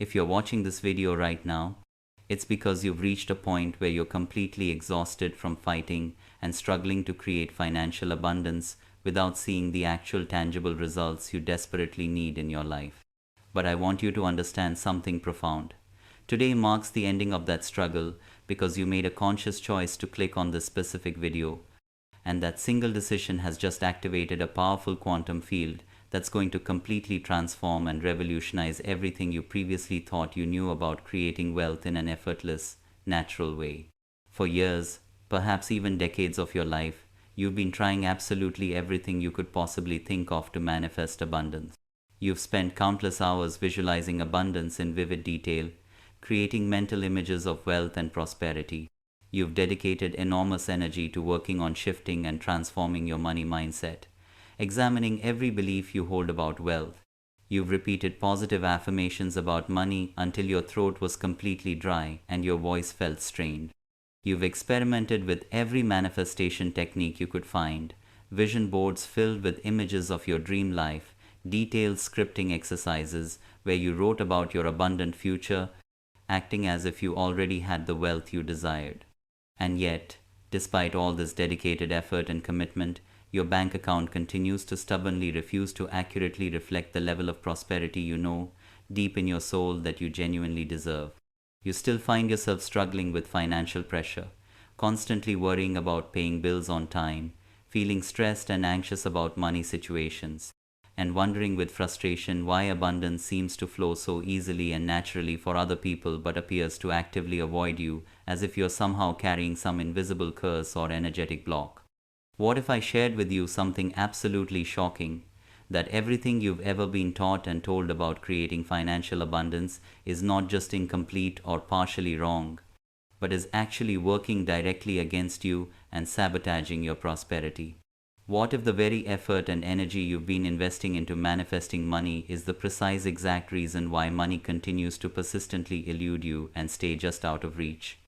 If you're watching this video right now, it's because you've reached a point where you're completely exhausted from fighting and struggling to create financial abundance without seeing the actual tangible results you desperately need in your life. But I want you to understand something profound. Today marks the ending of that struggle because you made a conscious choice to click on this specific video, and that single decision has just activated a powerful quantum field that's going to completely transform and revolutionize everything you previously thought you knew about creating wealth in an effortless, natural way. For years, perhaps even decades of your life, you've been trying absolutely everything you could possibly think of to manifest abundance. You've spent countless hours visualizing abundance in vivid detail, creating mental images of wealth and prosperity. You've dedicated enormous energy to working on shifting and transforming your money mindset, examining every belief you hold about wealth. You've repeated positive affirmations about money until your throat was completely dry and your voice felt strained. You've experimented with every manifestation technique you could find, vision boards filled with images of your dream life, detailed scripting exercises where you wrote about your abundant future, acting as if you already had the wealth you desired. And yet, despite all this dedicated effort and commitment, your bank account continues to stubbornly refuse to accurately reflect the level of prosperity you know deep in your soul that you genuinely deserve. You still find yourself struggling with financial pressure, constantly worrying about paying bills on time, feeling stressed and anxious about money situations, and wondering with frustration why abundance seems to flow so easily and naturally for other people but appears to actively avoid you, as if you're somehow carrying some invisible curse or energetic block. What if I shared with you something absolutely shocking? That everything you've ever been taught and told about creating financial abundance is not just incomplete or partially wrong, but is actually working directly against you and sabotaging your prosperity. What if the very effort and energy you've been investing into manifesting money is the precise exact reason why money continues to persistently elude you and stay just out of reach?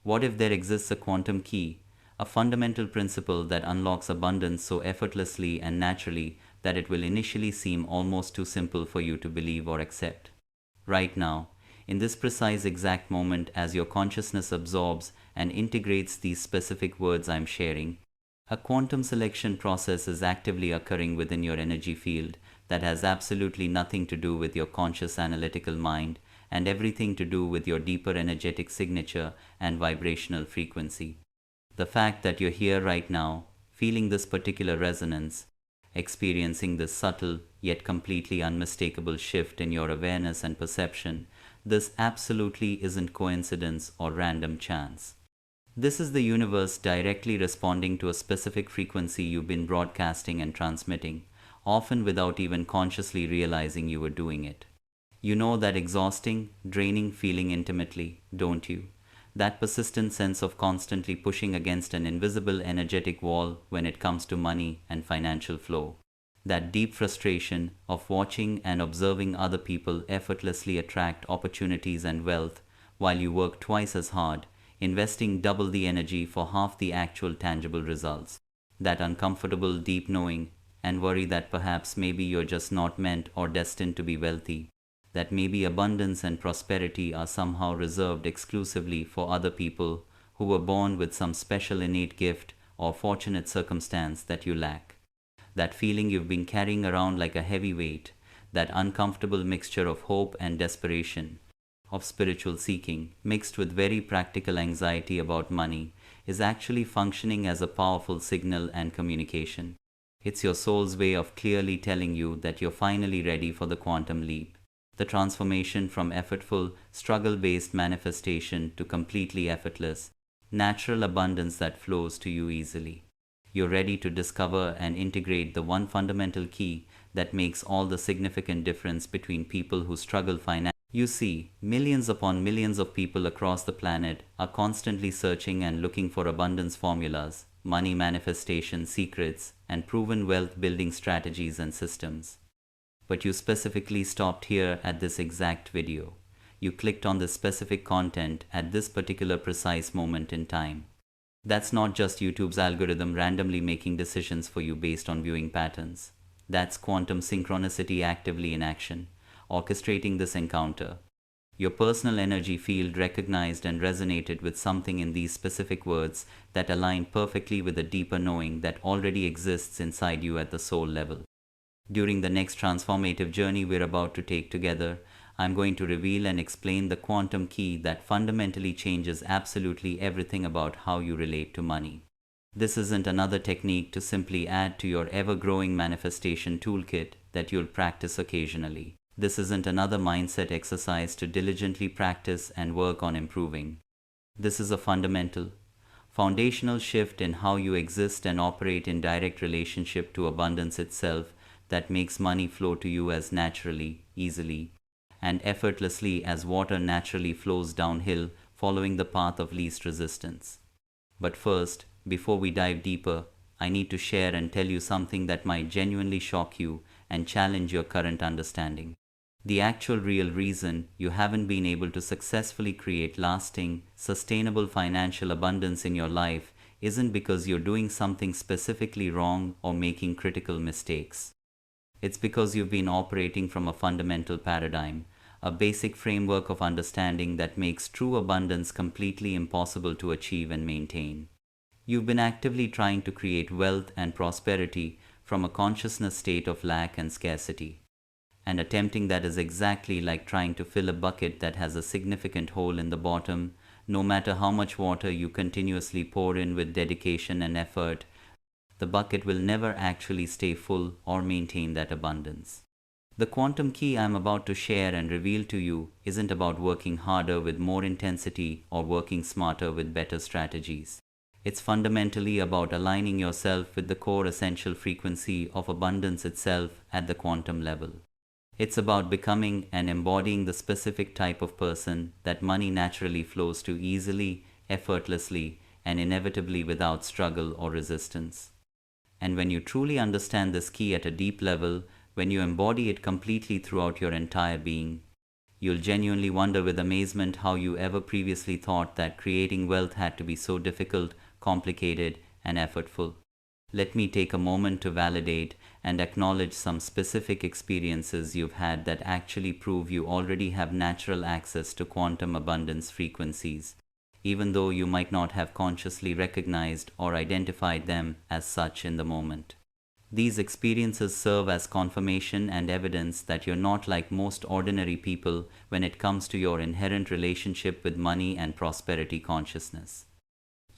What if there exists a quantum key, a fundamental principle that unlocks abundance so effortlessly and naturally that it will initially seem almost too simple for you to believe or accept? Right now, in this precise exact moment, as your consciousness absorbs and integrates these specific words I'm sharing, a quantum selection process is actively occurring within your energy field that has absolutely nothing to do with your conscious analytical mind and everything to do with your deeper energetic signature and vibrational frequency. The fact that you're here right now, feeling this particular resonance, experiencing this subtle yet completely unmistakable shift in your awareness and perception, this absolutely isn't coincidence or random chance. This is the universe directly responding to a specific frequency you've been broadcasting and transmitting, often without even consciously realizing you were doing it. You know that exhausting, draining feeling intimately, don't you? That persistent sense of constantly pushing against an invisible energetic wall when it comes to money and financial flow. That deep frustration of watching and observing other people effortlessly attract opportunities and wealth while you work twice as hard, investing double the energy for half the actual tangible results. That uncomfortable deep knowing and worry that perhaps maybe you're just not meant or destined to be wealthy. That maybe abundance and prosperity are somehow reserved exclusively for other people who were born with some special innate gift or fortunate circumstance that you lack. That feeling you've been carrying around like a heavy weight, that uncomfortable mixture of hope and desperation, of spiritual seeking, mixed with very practical anxiety about money, is actually functioning as a powerful signal and communication. It's your soul's way of clearly telling you that you're finally ready for the quantum leap, the transformation from effortful, struggle-based manifestation to completely effortless, natural abundance that flows to you easily. You're ready to discover and integrate the one fundamental key that makes all the significant difference between people who struggle financially. You see, millions upon millions of people across the planet are constantly searching and looking for abundance formulas, money manifestation secrets, and proven wealth building strategies and systems. But you specifically stopped here at this exact video. You clicked on this specific content at this particular precise moment in time. That's not just YouTube's algorithm randomly making decisions for you based on viewing patterns. That's quantum synchronicity actively in action, orchestrating this encounter. Your personal energy field recognized and resonated with something in these specific words that aligned perfectly with a deeper knowing that already exists inside you at the soul level. During the next transformative journey we're about to take together, I'm going to reveal and explain the quantum key that fundamentally changes absolutely everything about how you relate to money. This isn't another technique to simply add to your ever-growing manifestation toolkit that you'll practice occasionally. This isn't another mindset exercise to diligently practice and work on improving. This is a foundational shift in how you exist and operate in direct relationship to abundance itself that makes money flow to you as naturally, easily, and effortlessly as water naturally flows downhill following the path of least resistance. But first, before we dive deeper, I need to share and tell you something that might genuinely shock you and challenge your current understanding. The actual real reason you haven't been able to successfully create lasting, sustainable financial abundance in your life isn't because you're doing something specifically wrong or making critical mistakes. It's because you've been operating from a fundamental paradigm, a basic framework of understanding that makes true abundance completely impossible to achieve and maintain. You've been actively trying to create wealth and prosperity from a consciousness state of lack and scarcity. And attempting that is exactly like trying to fill a bucket that has a significant hole in the bottom. No matter how much water you continuously pour in with dedication and effort, the bucket will never actually stay full or maintain that abundance. The quantum key I'm about to share and reveal to you isn't about working harder with more intensity or working smarter with better strategies. It's fundamentally about aligning yourself with the core essential frequency of abundance itself at the quantum level. It's about becoming and embodying the specific type of person that money naturally flows to easily, effortlessly, and inevitably without struggle or resistance. And when you truly understand this key at a deep level, when you embody it completely throughout your entire being, you'll genuinely wonder with amazement how you ever previously thought that creating wealth had to be so difficult, complicated, and effortful. Let me take a moment to validate and acknowledge some specific experiences you've had that actually prove you already have natural access to quantum abundance frequencies, even though you might not have consciously recognized or identified them as such in the moment. These experiences serve as confirmation and evidence that you're not like most ordinary people when it comes to your inherent relationship with money and prosperity consciousness.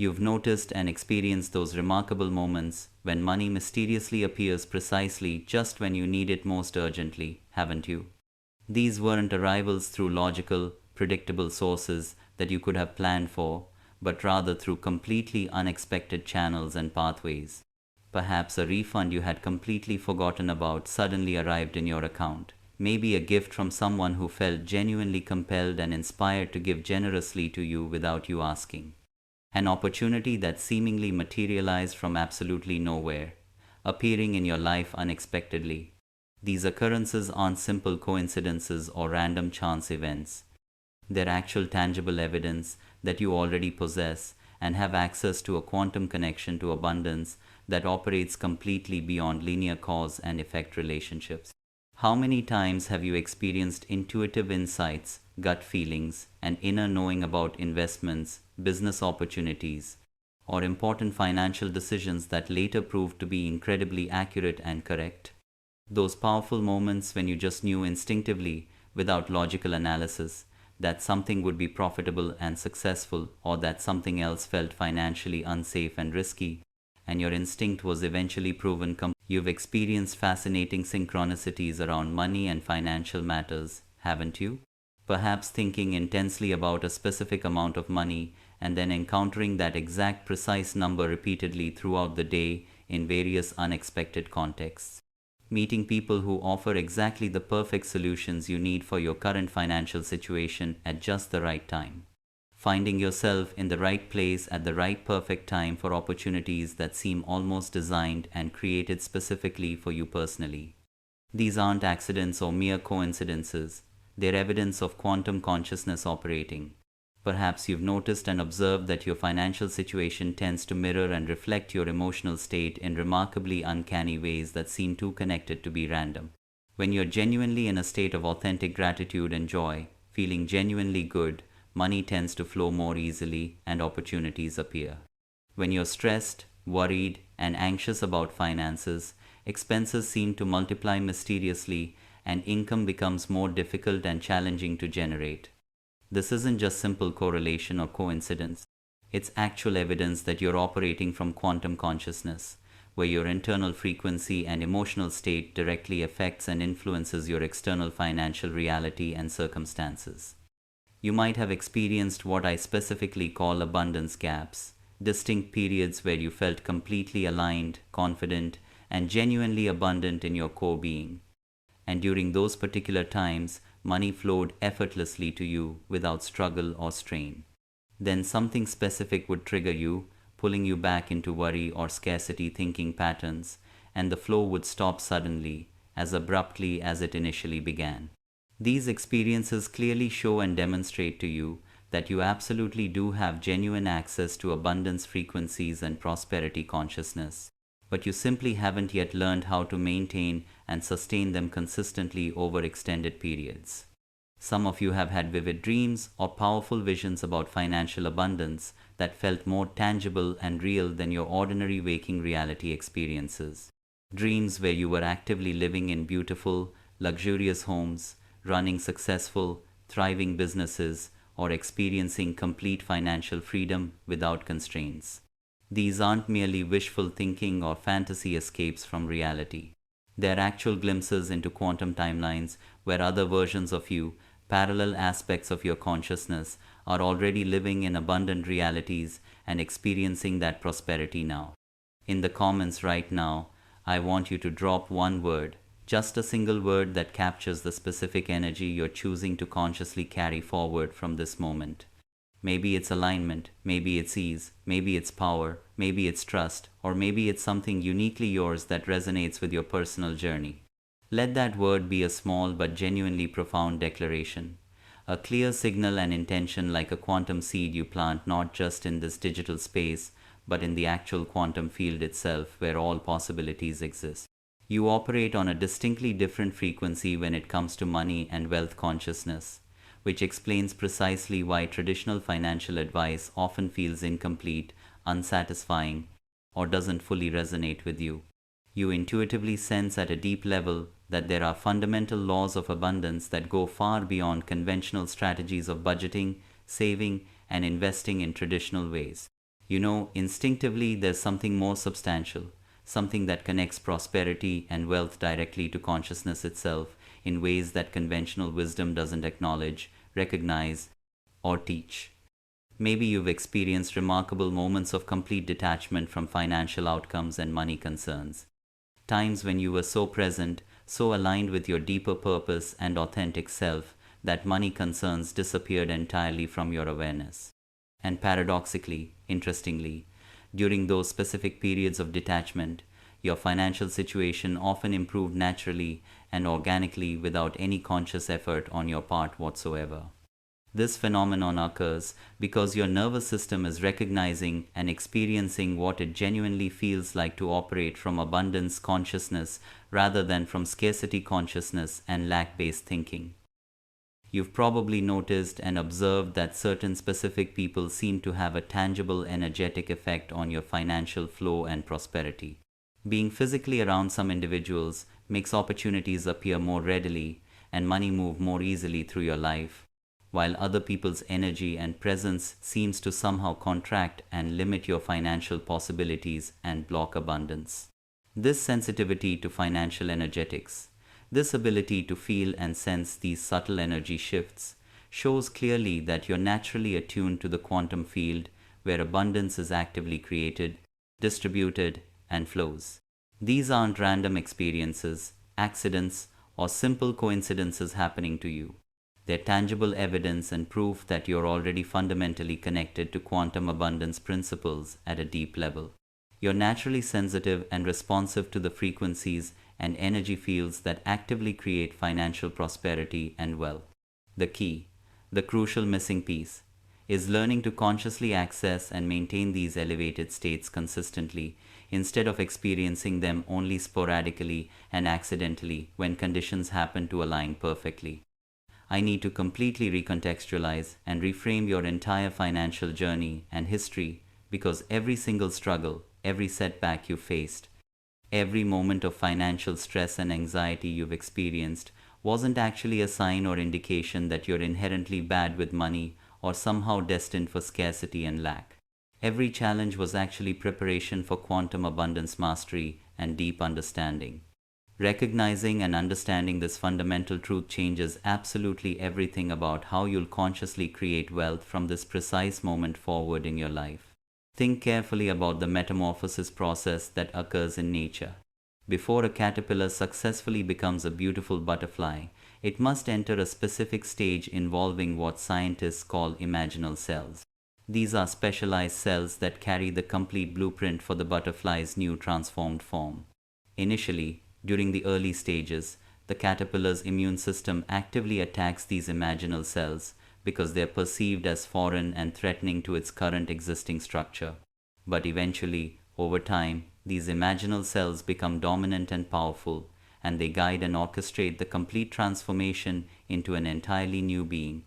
You've noticed and experienced those remarkable moments when money mysteriously appears precisely just when you need it most urgently, haven't you? These weren't arrivals through logical, predictable sources that you could have planned for, but rather through completely unexpected channels and pathways. Perhaps a refund you had completely forgotten about suddenly arrived in your account. Maybe a gift from someone who felt genuinely compelled and inspired to give generously to you without you asking. An opportunity that seemingly materialized from absolutely nowhere, appearing in your life unexpectedly. These occurrences aren't simple coincidences or random chance events. They're actual tangible evidence that you already possess and have access to a quantum connection to abundance that operates completely beyond linear cause and effect relationships. How many times have you experienced intuitive insights, gut feelings, and inner knowing about investments, business opportunities, or important financial decisions that later proved to be incredibly accurate and correct? Those powerful moments when you just knew instinctively, without logical analysis, that something would be profitable and successful, or that something else felt financially unsafe and risky, and your instinct was eventually proven You've experienced fascinating synchronicities around money and financial matters, haven't you? Perhaps thinking intensely about a specific amount of money and then encountering that exact precise number repeatedly throughout the day in various unexpected contexts. Meeting people who offer exactly the perfect solutions you need for your current financial situation at just the right time. Finding yourself in the right place at the right perfect time for opportunities that seem almost designed and created specifically for you personally. These aren't accidents or mere coincidences, they're evidence of quantum consciousness operating. Perhaps you've noticed and observed that your financial situation tends to mirror and reflect your emotional state in remarkably uncanny ways that seem too connected to be random. When you're genuinely in a state of authentic gratitude and joy, feeling genuinely good, money tends to flow more easily and opportunities appear. When you're stressed, worried, and anxious about finances, expenses seem to multiply mysteriously and income becomes more difficult and challenging to generate. This isn't just simple correlation or coincidence. It's actual evidence that you're operating from quantum consciousness, where your internal frequency and emotional state directly affects and influences your external financial reality and circumstances. You might have experienced what I specifically call abundance gaps, distinct periods where you felt completely aligned, confident, and genuinely abundant in your core being. And during those particular times, money flowed effortlessly to you without struggle or strain. Then something specific would trigger you, pulling you back into worry or scarcity thinking patterns, and the flow would stop suddenly, as abruptly as it initially began. These experiences clearly show and demonstrate to you that you absolutely do have genuine access to abundance frequencies and prosperity consciousness, but you simply haven't yet learned how to maintain and sustain them consistently over extended periods. Some of you have had vivid dreams or powerful visions about financial abundance that felt more tangible and real than your ordinary waking reality experiences. Dreams where you were actively living in beautiful, luxurious homes, running successful, thriving businesses, or experiencing complete financial freedom without constraints. These aren't merely wishful thinking or fantasy escapes from reality. They're actual glimpses into quantum timelines where other versions of you, parallel aspects of your consciousness, are already living in abundant realities and experiencing that prosperity now. In the comments right now, I want you to drop one word, just a single word that captures the specific energy you're choosing to consciously carry forward from this moment. Maybe it's alignment, maybe it's ease, maybe it's power, maybe it's trust, or maybe it's something uniquely yours that resonates with your personal journey. Let that word be a small but genuinely profound declaration, a clear signal and intention like a quantum seed you plant not just in this digital space, but in the actual quantum field itself where all possibilities exist. You operate on a distinctly different frequency when it comes to money and wealth consciousness, which explains precisely why traditional financial advice often feels incomplete, unsatisfying, or doesn't fully resonate with you. You intuitively sense at a deep level that there are fundamental laws of abundance that go far beyond conventional strategies of budgeting, saving, and investing in traditional ways. You know, instinctively, there's something more substantial, something that connects prosperity and wealth directly to consciousness itself in ways that conventional wisdom doesn't acknowledge, recognize, or teach. Maybe you've experienced remarkable moments of complete detachment from financial outcomes and money concerns. Times when you were so present, so aligned with your deeper purpose and authentic self that money concerns disappeared entirely from your awareness. And paradoxically, interestingly, during those specific periods of detachment, your financial situation often improved naturally and organically without any conscious effort on your part whatsoever. This phenomenon occurs because your nervous system is recognizing and experiencing what it genuinely feels like to operate from abundance consciousness rather than from scarcity consciousness and lack-based thinking. You've probably noticed and observed that certain specific people seem to have a tangible energetic effect on your financial flow and prosperity. Being physically around some individuals makes opportunities appear more readily and money move more easily through your life, while other people's energy and presence seems to somehow contract and limit your financial possibilities and block abundance. This sensitivity to financial energetics, this ability to feel and sense these subtle energy shifts, shows clearly that you're naturally attuned to the quantum field where abundance is actively created, distributed, and flows. These aren't random experiences, accidents, or simple coincidences happening to you. They're tangible evidence and proof that you're already fundamentally connected to quantum abundance principles at a deep level. You're naturally sensitive and responsive to the frequencies and energy fields that actively create financial prosperity and wealth. The key, the crucial missing piece, is learning to consciously access and maintain these elevated states consistently instead of experiencing them only sporadically and accidentally when conditions happen to align perfectly. I need to completely recontextualize and reframe your entire financial journey and history, because every single struggle, every setback you faced, every moment of financial stress and anxiety you've experienced wasn't actually a sign or indication that you're inherently bad with money or somehow destined for scarcity and lack. Every challenge was actually preparation for quantum abundance mastery and deep understanding. Recognizing and understanding this fundamental truth changes absolutely everything about how you'll consciously create wealth from this precise moment forward in your life. Think carefully about the metamorphosis process that occurs in nature. Before a caterpillar successfully becomes a beautiful butterfly, it must enter a specific stage involving what scientists call imaginal cells. These are specialized cells that carry the complete blueprint for the butterfly's new transformed form. Initially, during the early stages, the caterpillar's immune system actively attacks these imaginal cells because they are perceived as foreign and threatening to its current existing structure. But eventually, over time, these imaginal cells become dominant and powerful, and they guide and orchestrate the complete transformation into an entirely new being.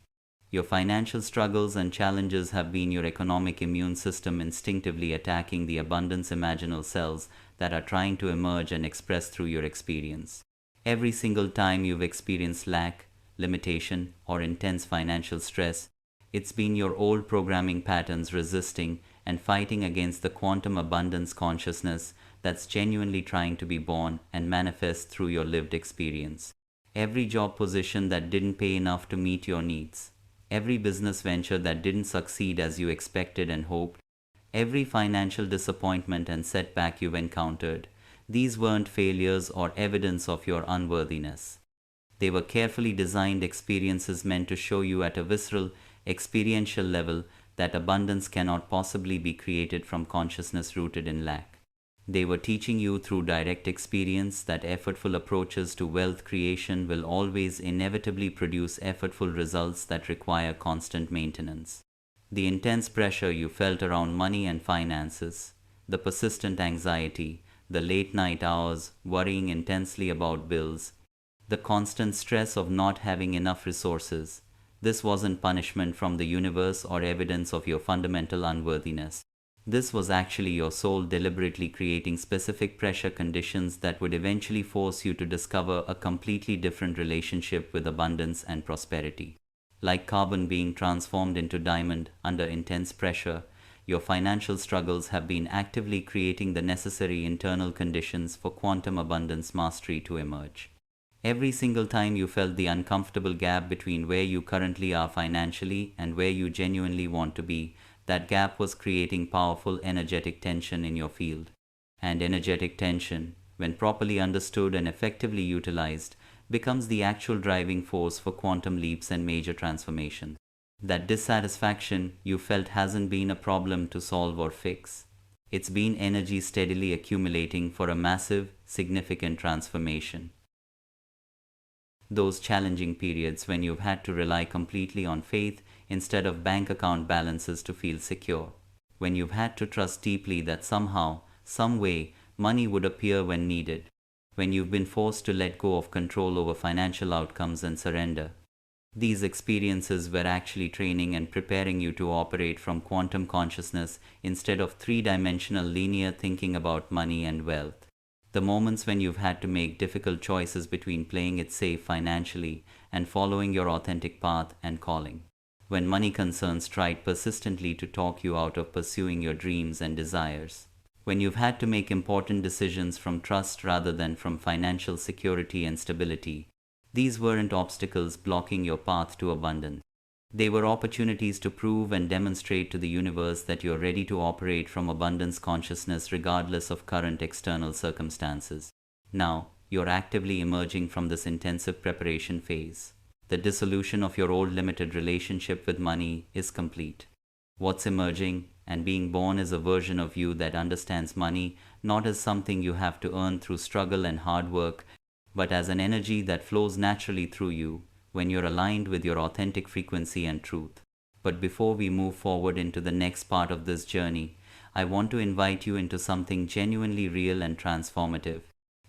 Your financial struggles and challenges have been your economic immune system instinctively attacking the abundance imaginal cells that are trying to emerge and express through your experience. Every single time you've experienced lack, limitation, or intense financial stress, it's been your old programming patterns resisting and fighting against the quantum abundance consciousness that's genuinely trying to be born and manifest through your lived experience. Every job position that didn't pay enough to meet your needs, every business venture that didn't succeed as you expected and hoped, every financial disappointment and setback you've encountered, these weren't failures or evidence of your unworthiness. They were carefully designed experiences meant to show you at a visceral, experiential level that abundance cannot possibly be created from consciousness rooted in lack. They were teaching you through direct experience that effortful approaches to wealth creation will always inevitably produce effortful results that require constant maintenance. The intense pressure you felt around money and finances, the persistent anxiety, the late night hours worrying intensely about bills, the constant stress of not having enough resources, this wasn't punishment from the universe or evidence of your fundamental unworthiness. This was actually your soul deliberately creating specific pressure conditions that would eventually force you to discover a completely different relationship with abundance and prosperity. Like carbon being transformed into diamond under intense pressure, your financial struggles have been actively creating the necessary internal conditions for quantum abundance mastery to emerge. Every single time you felt the uncomfortable gap between where you currently are financially and where you genuinely want to be, that gap was creating powerful energetic tension in your field. And energetic tension, when properly understood and effectively utilized, becomes the actual driving force for quantum leaps and major transformations. That dissatisfaction you felt hasn't been a problem to solve or fix. It's been energy steadily accumulating for a massive, significant transformation. Those challenging periods when you've had to rely completely on faith instead of bank account balances to feel secure. When you've had to trust deeply that somehow, some way, money would appear when needed. When you've been forced to let go of control over financial outcomes and surrender. These experiences were actually training and preparing you to operate from quantum consciousness instead of three-dimensional linear thinking about money and wealth. The moments when you've had to make difficult choices between playing it safe financially and following your authentic path and calling. When money concerns tried persistently to talk you out of pursuing your dreams and desires. When you've had to make important decisions from trust rather than from financial security and stability. These weren't obstacles blocking your path to abundance. They were opportunities to prove and demonstrate to the universe that you're ready to operate from abundance consciousness regardless of current external circumstances. Now, you're actively emerging from this intensive preparation phase. The dissolution of your old limited relationship with money is complete. What's emerging and being born is a version of you that understands money not as something you have to earn through struggle and hard work, but as an energy that flows naturally through you when you're aligned with your authentic frequency and truth. But before we move forward into the next part of this journey, I want to invite you into something genuinely real and transformative.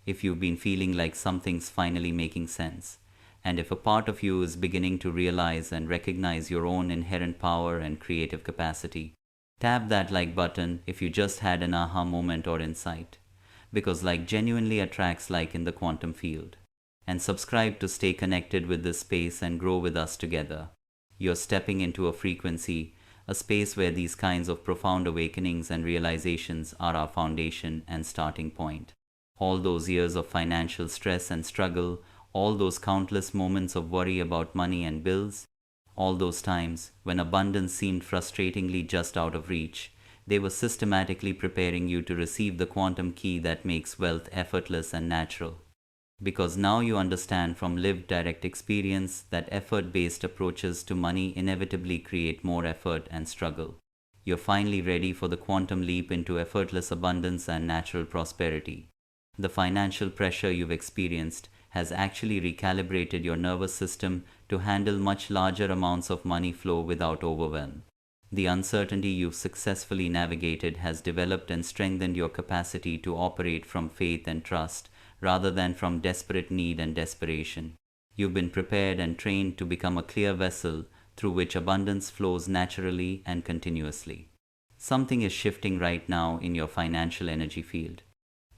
If you've been feeling like something's finally making sense, And if a part of you is beginning to realize and recognize your own inherent power and creative capacity, tap that like button if you just had an aha moment or insight. Because like genuinely attracts like in the quantum field. And subscribe to stay connected with this space and grow with us together. You're stepping into a frequency, a space where these kinds of profound awakenings and realizations are our foundation and starting point. All those years of financial stress and struggle, all those countless moments of worry about money and bills, all those times when abundance seemed frustratingly just out of reach, they were systematically preparing you to receive the quantum key that makes wealth effortless and natural. Because now you understand from lived direct experience that effort-based approaches to money inevitably create more effort and struggle. You're finally ready for the quantum leap into effortless abundance and natural prosperity. The financial pressure you've experienced has actually recalibrated your nervous system to handle much larger amounts of money flow without overwhelm. The uncertainty you've successfully navigated has developed and strengthened your capacity to operate from faith and trust rather than from desperate need and desperation. You've been prepared and trained to become a clear vessel through which abundance flows naturally and continuously. Something is shifting right now in your financial energy field.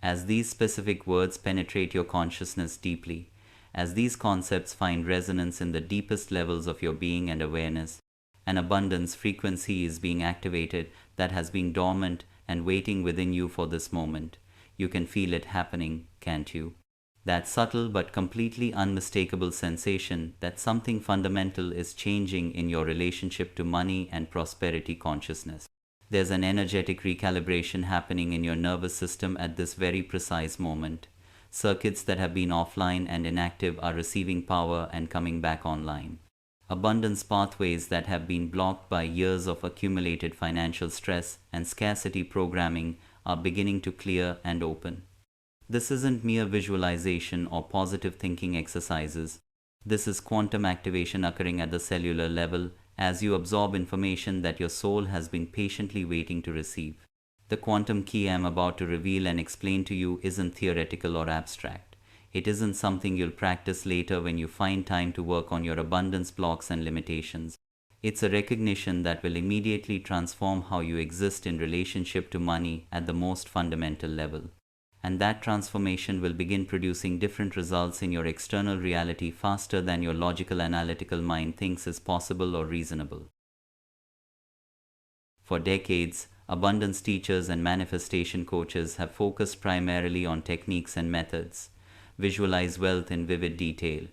As these specific words penetrate your consciousness deeply, as these concepts find resonance in the deepest levels of your being and awareness, an abundance frequency is being activated that has been dormant and waiting within you for this moment. You can feel it happening, can't you? That subtle but completely unmistakable sensation that something fundamental is changing in your relationship to money and prosperity consciousness. There's an energetic recalibration happening in your nervous system at this very precise moment. Circuits that have been offline and inactive are receiving power and coming back online. Abundance pathways that have been blocked by years of accumulated financial stress and scarcity programming are beginning to clear and open. This isn't mere visualization or positive thinking exercises. This is quantum activation occurring at the cellular level as you absorb information that your soul has been patiently waiting to receive. The quantum key I'm about to reveal and explain to you isn't theoretical or abstract. It isn't something you'll practice later when you find time to work on your abundance blocks and limitations. It's a recognition that will immediately transform how you exist in relationship to money at the most fundamental level. And that transformation will begin producing different results in your external reality faster than your logical analytical mind thinks is possible or reasonable. For decades, abundance teachers and manifestation coaches have focused primarily on techniques and methods. Visualize wealth in vivid detail.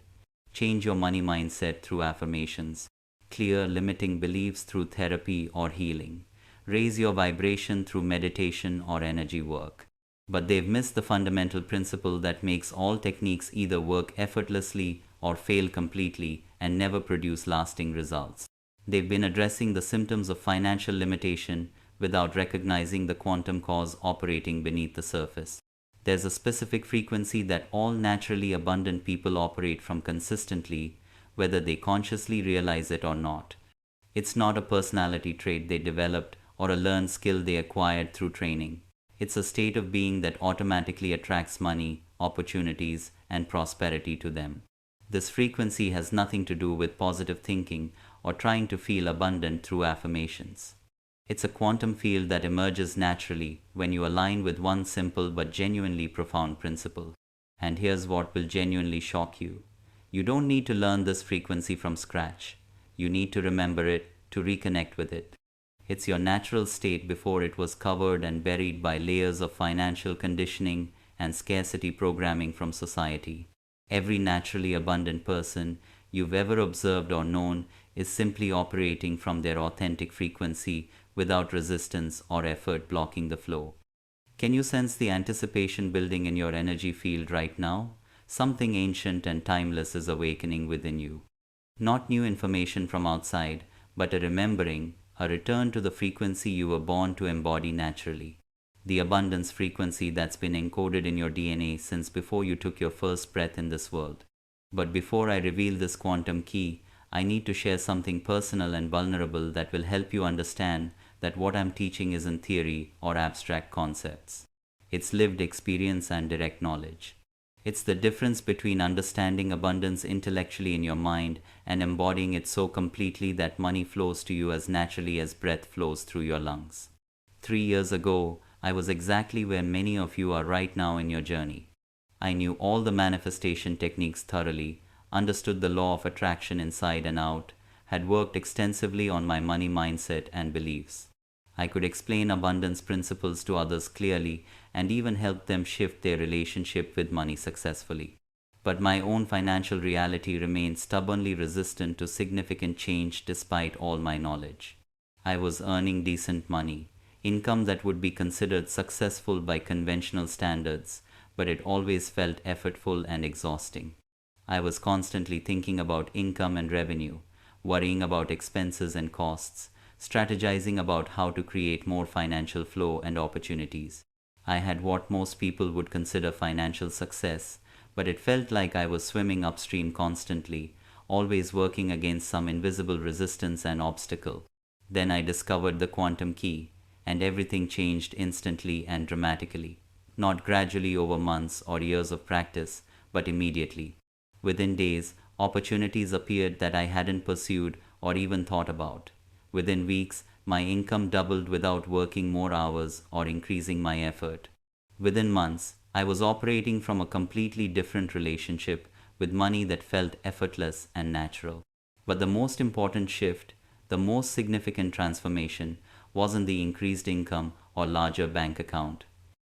Change your money mindset through affirmations. Clear limiting beliefs through therapy or healing. Raise your vibration through meditation or energy work. But they've missed the fundamental principle that makes all techniques either work effortlessly or fail completely and never produce lasting results. They've been addressing the symptoms of financial limitation without recognizing the quantum cause operating beneath the surface. There's a specific frequency that all naturally abundant people operate from consistently, whether they consciously realize it or not. It's not a personality trait they developed or a learned skill they acquired through training. It's a state of being that automatically attracts money, opportunities, and prosperity to them. This frequency has nothing to do with positive thinking or trying to feel abundant through affirmations. It's a quantum field that emerges naturally when you align with one simple but genuinely profound principle. And here's what will genuinely shock you. You don't need to learn this frequency from scratch. You need to remember it, to reconnect with it. It's your natural state before it was covered and buried by layers of financial conditioning and scarcity programming from society. Every naturally abundant person you've ever observed or known is simply operating from their authentic frequency without resistance or effort blocking the flow. Can you sense the anticipation building in your energy field right now? Something ancient and timeless is awakening within you. Not new information from outside, but a remembering, a return to the frequency you were born to embody naturally. The abundance frequency that's been encoded in your DNA since before you took your first breath in this world. But before I reveal this quantum key, I need to share something personal and vulnerable that will help you understand that what I'm teaching isn't theory or abstract concepts. It's lived experience and direct knowledge. It's the difference between understanding abundance intellectually in your mind and embodying it so completely that money flows to you as naturally as breath flows through your lungs. 3 years ago, I was exactly where many of you are right now in your journey. I knew all the manifestation techniques thoroughly, understood the law of attraction inside and out, had worked extensively on my money mindset and beliefs. I could explain abundance principles to others clearly and even help them shift their relationship with money successfully. But my own financial reality remained stubbornly resistant to significant change despite all my knowledge. I was earning decent money, income that would be considered successful by conventional standards, but it always felt effortful and exhausting. I was constantly thinking about income and revenue, worrying about expenses and costs, strategizing about how to create more financial flow and opportunities. I had what most people would consider financial success, but it felt like I was swimming upstream constantly, always working against some invisible resistance and obstacle. Then I discovered the quantum key, and everything changed instantly and dramatically. Not gradually over months or years of practice, but immediately. Within days, opportunities appeared that I hadn't pursued or even thought about. Within weeks, my income doubled without working more hours or increasing my effort. Within months, I was operating from a completely different relationship with money that felt effortless and natural. But the most important shift, the most significant transformation, wasn't the increased income or larger bank account.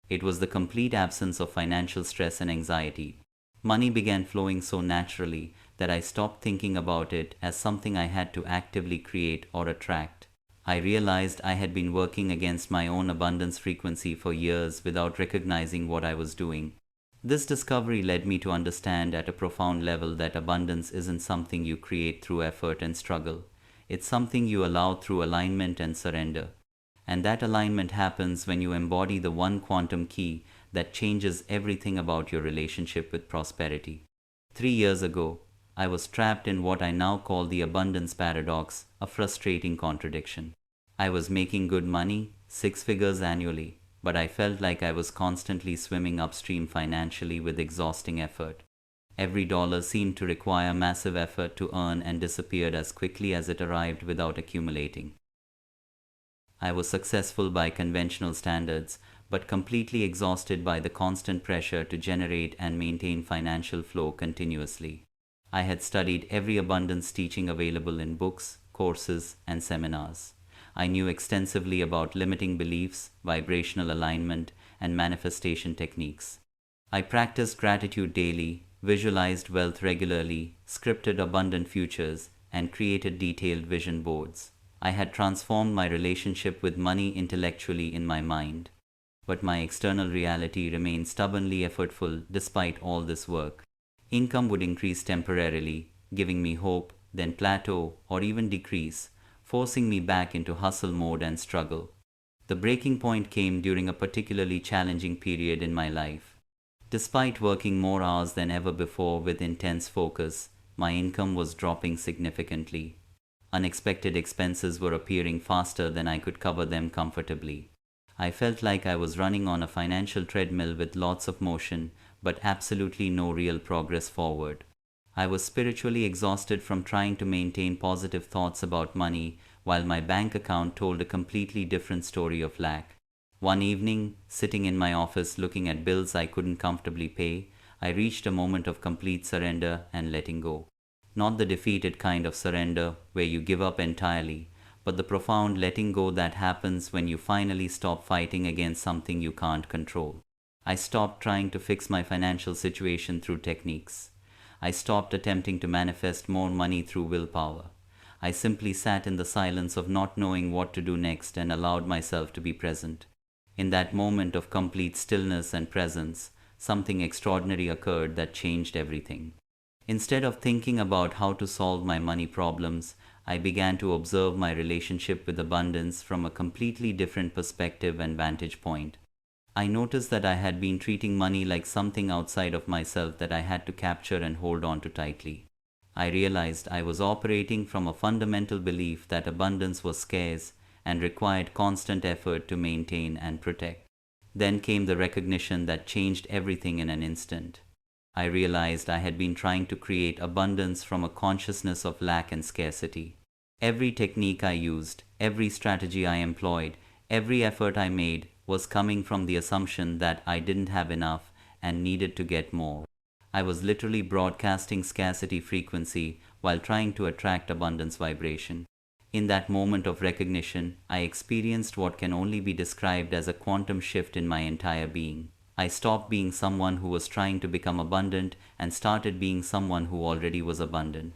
It was the complete absence of financial stress and anxiety. Money began flowing so naturally that I stopped thinking about it as something I had to actively create or attract. I realized I had been working against my own abundance frequency for years without recognizing what I was doing. This discovery led me to understand at a profound level that abundance isn't something you create through effort and struggle. It's something you allow through alignment and surrender. And that alignment happens when you embody the one quantum key that changes everything about your relationship with prosperity. 3 years ago, I was trapped in what I now call the abundance paradox, a frustrating contradiction. I was making good money, 6 figures annually, but I felt like I was constantly swimming upstream financially with exhausting effort. Every dollar seemed to require massive effort to earn and disappeared as quickly as it arrived without accumulating. I was successful by conventional standards, but completely exhausted by the constant pressure to generate and maintain financial flow continuously. I had studied every abundance teaching available in books, courses, and seminars. I knew extensively about limiting beliefs, vibrational alignment, and manifestation techniques. I practiced gratitude daily, visualized wealth regularly, scripted abundant futures, and created detailed vision boards. I had transformed my relationship with money intellectually in my mind. But my external reality remained stubbornly effortful despite all this work. Income would increase temporarily, giving me hope, then plateau or even decrease, forcing me back into hustle mode and struggle. The breaking point came during a particularly challenging period in my life. Despite working more hours than ever before with intense focus, my income was dropping significantly. Unexpected expenses were appearing faster than I could cover them comfortably. I felt like I was running on a financial treadmill with lots of motion, but absolutely no real progress forward. I was spiritually exhausted from trying to maintain positive thoughts about money while my bank account told a completely different story of lack. One evening, sitting in my office looking at bills I couldn't comfortably pay, I reached a moment of complete surrender and letting go. Not the defeated kind of surrender where you give up entirely, but the profound letting go that happens when you finally stop fighting against something you can't control. I stopped trying to fix my financial situation through techniques. I stopped attempting to manifest more money through willpower. I simply sat in the silence of not knowing what to do next and allowed myself to be present. In that moment of complete stillness and presence, something extraordinary occurred that changed everything. Instead of thinking about how to solve my money problems, I began to observe my relationship with abundance from a completely different perspective and vantage point. I noticed that I had been treating money like something outside of myself that I had to capture and hold on to tightly. I realized I was operating from a fundamental belief that abundance was scarce and required constant effort to maintain and protect. Then came the recognition that changed everything in an instant. I realized I had been trying to create abundance from a consciousness of lack and scarcity. Every technique I used, every strategy I employed, every effort I made was coming from the assumption that I didn't have enough and needed to get more. I was literally broadcasting scarcity frequency while trying to attract abundance vibration. In that moment of recognition, I experienced what can only be described as a quantum shift in my entire being. I stopped being someone who was trying to become abundant and started being someone who already was abundant.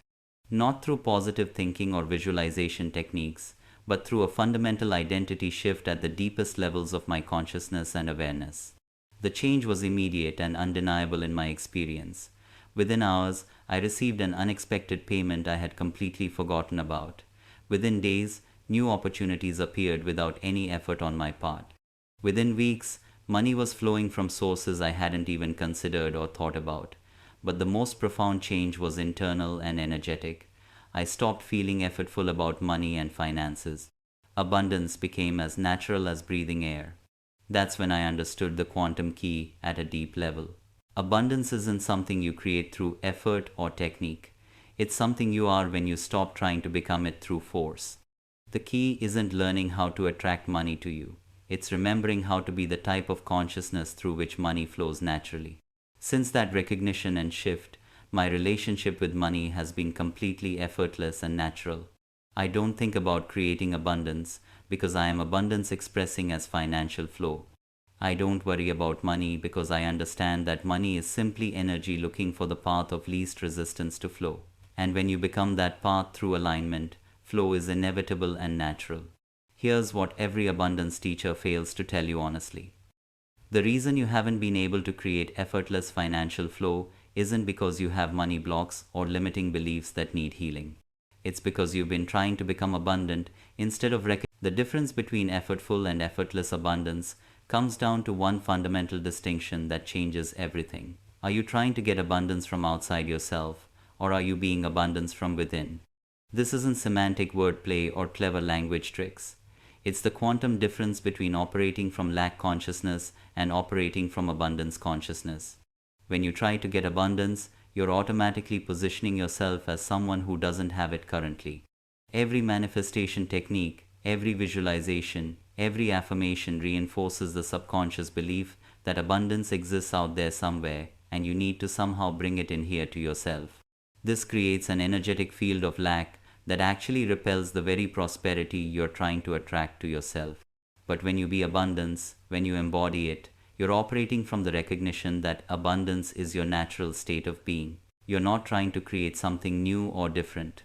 Not through positive thinking or visualization techniques, but through a fundamental identity shift at the deepest levels of my consciousness and awareness. The change was immediate and undeniable in my experience. Within hours, I received an unexpected payment I had completely forgotten about. Within days, new opportunities appeared without any effort on my part. Within weeks, money was flowing from sources I hadn't even considered or thought about. But the most profound change was internal and energetic. I stopped feeling effortful about money and finances. Abundance became as natural as breathing air. That's when I understood the quantum key at a deep level. Abundance isn't something you create through effort or technique. It's something you are when you stop trying to become it through force. The key isn't learning how to attract money to you. It's remembering how to be the type of consciousness through which money flows naturally. Since that recognition and shift, my relationship with money has been completely effortless and natural. I don't think about creating abundance because I am abundance expressing as financial flow. I don't worry about money because I understand that money is simply energy looking for the path of least resistance to flow. And when you become that path through alignment, flow is inevitable and natural. Here's what every abundance teacher fails to tell you honestly. The reason you haven't been able to create effortless financial flow isn't because you have money blocks or limiting beliefs that need healing. It's because you've been trying to become abundant instead of the difference between effortful and effortless abundance comes down to one fundamental distinction that changes everything. Are you trying to get abundance from outside yourself, or are you being abundance from within? This isn't semantic wordplay or clever language tricks. It's the quantum difference between operating from lack consciousness and operating from abundance consciousness. When you try to get abundance, you're automatically positioning yourself as someone who doesn't have it currently. Every manifestation technique, every visualization, every affirmation reinforces the subconscious belief that abundance exists out there somewhere and you need to somehow bring it in here to yourself. This creates an energetic field of lack that actually repels the very prosperity you're trying to attract to yourself. But when you be abundance, when you embody it, you're operating from the recognition that abundance is your natural state of being. You're not trying to create something new or different.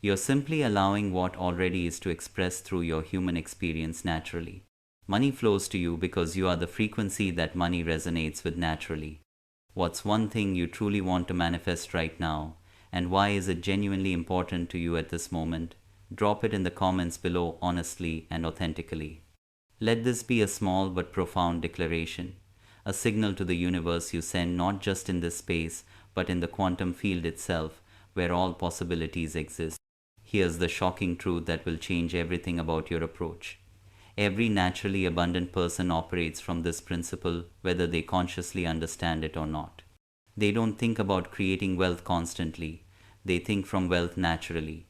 You're simply allowing what already is to express through your human experience naturally. Money flows to you because you are the frequency that money resonates with naturally. What's one thing you truly want to manifest right now, and why is it genuinely important to you at this moment? Drop it in the comments below honestly and authentically. Let this be a small but profound declaration, a signal to the universe you send not just in this space, but in the quantum field itself, where all possibilities exist. Here's the shocking truth that will change everything about your approach. Every naturally abundant person operates from this principle, whether they consciously understand it or not. They don't think about creating wealth constantly. They think from wealth naturally.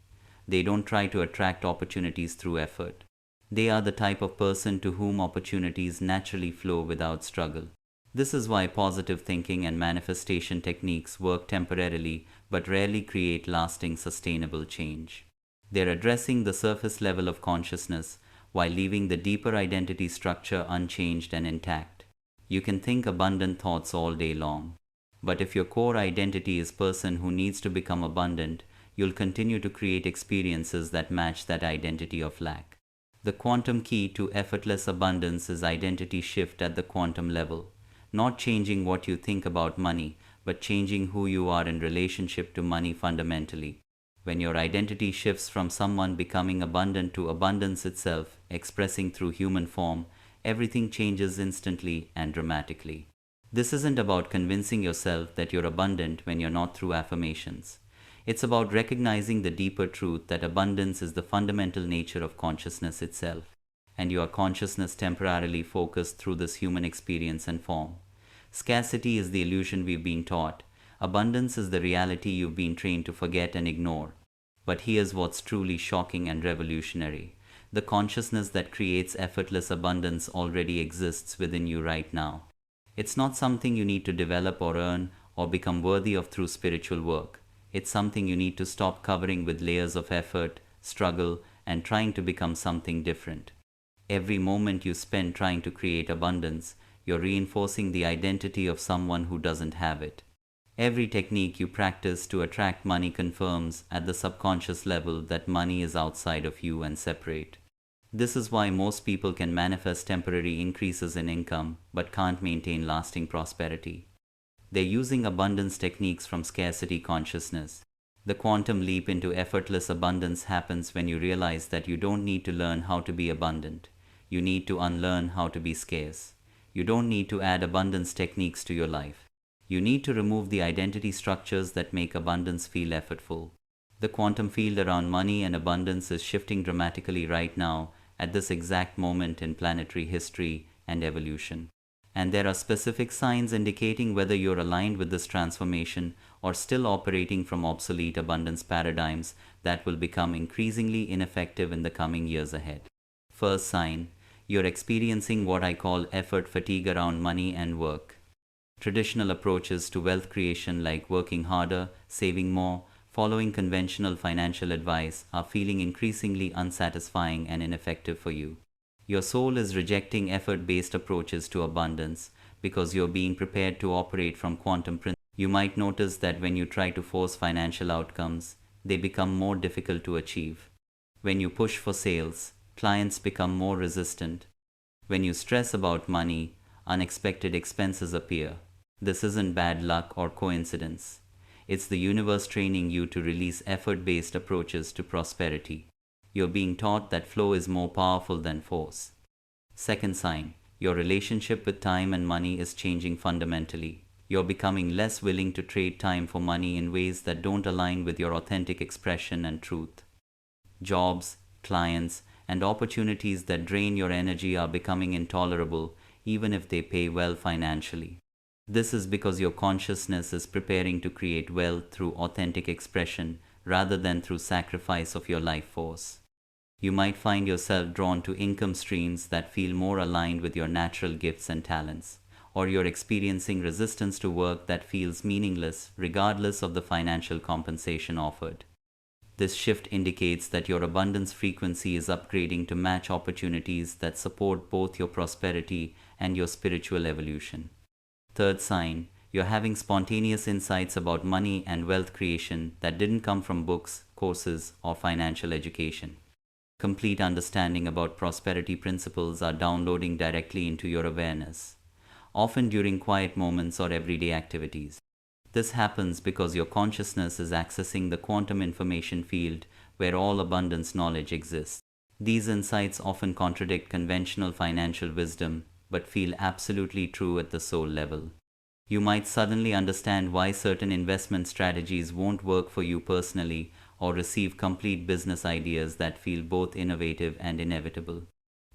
They don't try to attract opportunities through effort. They are the type of person to whom opportunities naturally flow without struggle. This is why positive thinking and manifestation techniques work temporarily but rarely create lasting, sustainable change. They're addressing the surface level of consciousness while leaving the deeper identity structure unchanged and intact. You can think abundant thoughts all day long, but if your core identity is person who needs to become abundant, you'll continue to create experiences that match that identity of lack. The quantum key to effortless abundance is identity shift at the quantum level, not changing what you think about money, but changing who you are in relationship to money fundamentally. When your identity shifts from someone becoming abundant to abundance itself, expressing through human form, everything changes instantly and dramatically. This isn't about convincing yourself that you're abundant when you're not through affirmations. It's about recognizing the deeper truth that abundance is the fundamental nature of consciousness itself, and your consciousness temporarily focused through this human experience and form. Scarcity is the illusion we've been taught, Abundance is the reality you've been trained to forget and ignore. But here's what's truly shocking and revolutionary. The consciousness that creates effortless abundance already exists within you right now. It's not something you need to develop or earn or become worthy of through spiritual work. It's something you need to stop covering with layers of effort, struggle, and trying to become something different. Every moment you spend trying to create abundance, you're reinforcing the identity of someone who doesn't have it. Every technique you practice to attract money confirms at the subconscious level that money is outside of you and separate. This is why most people can manifest temporary increases in income but can't maintain lasting prosperity. They're using abundance techniques from scarcity consciousness. The quantum leap into effortless abundance happens when you realize that you don't need to learn how to be abundant. You need to unlearn how to be scarce. You don't need to add abundance techniques to your life. You need to remove the identity structures that make abundance feel effortful. The quantum field around money and abundance is shifting dramatically right now at this exact moment in planetary history and evolution. And there are specific signs indicating whether you're aligned with this transformation or still operating from obsolete abundance paradigms that will become increasingly ineffective in the coming years ahead. First sign, you're experiencing what I call effort fatigue around money and work. Traditional approaches to wealth creation like working harder, saving more, following conventional financial advice are feeling increasingly unsatisfying and ineffective for you. Your soul is rejecting effort-based approaches to abundance because you're being prepared to operate from quantum principles. You might notice that when you try to force financial outcomes, they become more difficult to achieve. When you push for sales, clients become more resistant. When you stress about money, unexpected expenses appear. This isn't bad luck or coincidence. It's the universe training you to release effort-based approaches to prosperity. You're being taught that flow is more powerful than force. Second sign, your relationship with time and money is changing fundamentally. You're becoming less willing to trade time for money in ways that don't align with your authentic expression and truth. Jobs, clients, and opportunities that drain your energy are becoming intolerable, even if they pay well financially. This is because your consciousness is preparing to create wealth through authentic expression rather than through sacrifice of your life force. You might find yourself drawn to income streams that feel more aligned with your natural gifts and talents, or you're experiencing resistance to work that feels meaningless regardless of the financial compensation offered. This shift indicates that your abundance frequency is upgrading to match opportunities that support both your prosperity and your spiritual evolution. Third sign, you're having spontaneous insights about money and wealth creation that didn't come from books, courses, or financial education. Complete understanding about prosperity principles are downloading directly into your awareness, often during quiet moments or everyday activities. This happens because your consciousness is accessing the quantum information field where all abundance knowledge exists. These insights often contradict conventional financial wisdom, but feel absolutely true at the soul level. You might suddenly understand why certain investment strategies won't work for you personally, or receive complete business ideas that feel both innovative and inevitable.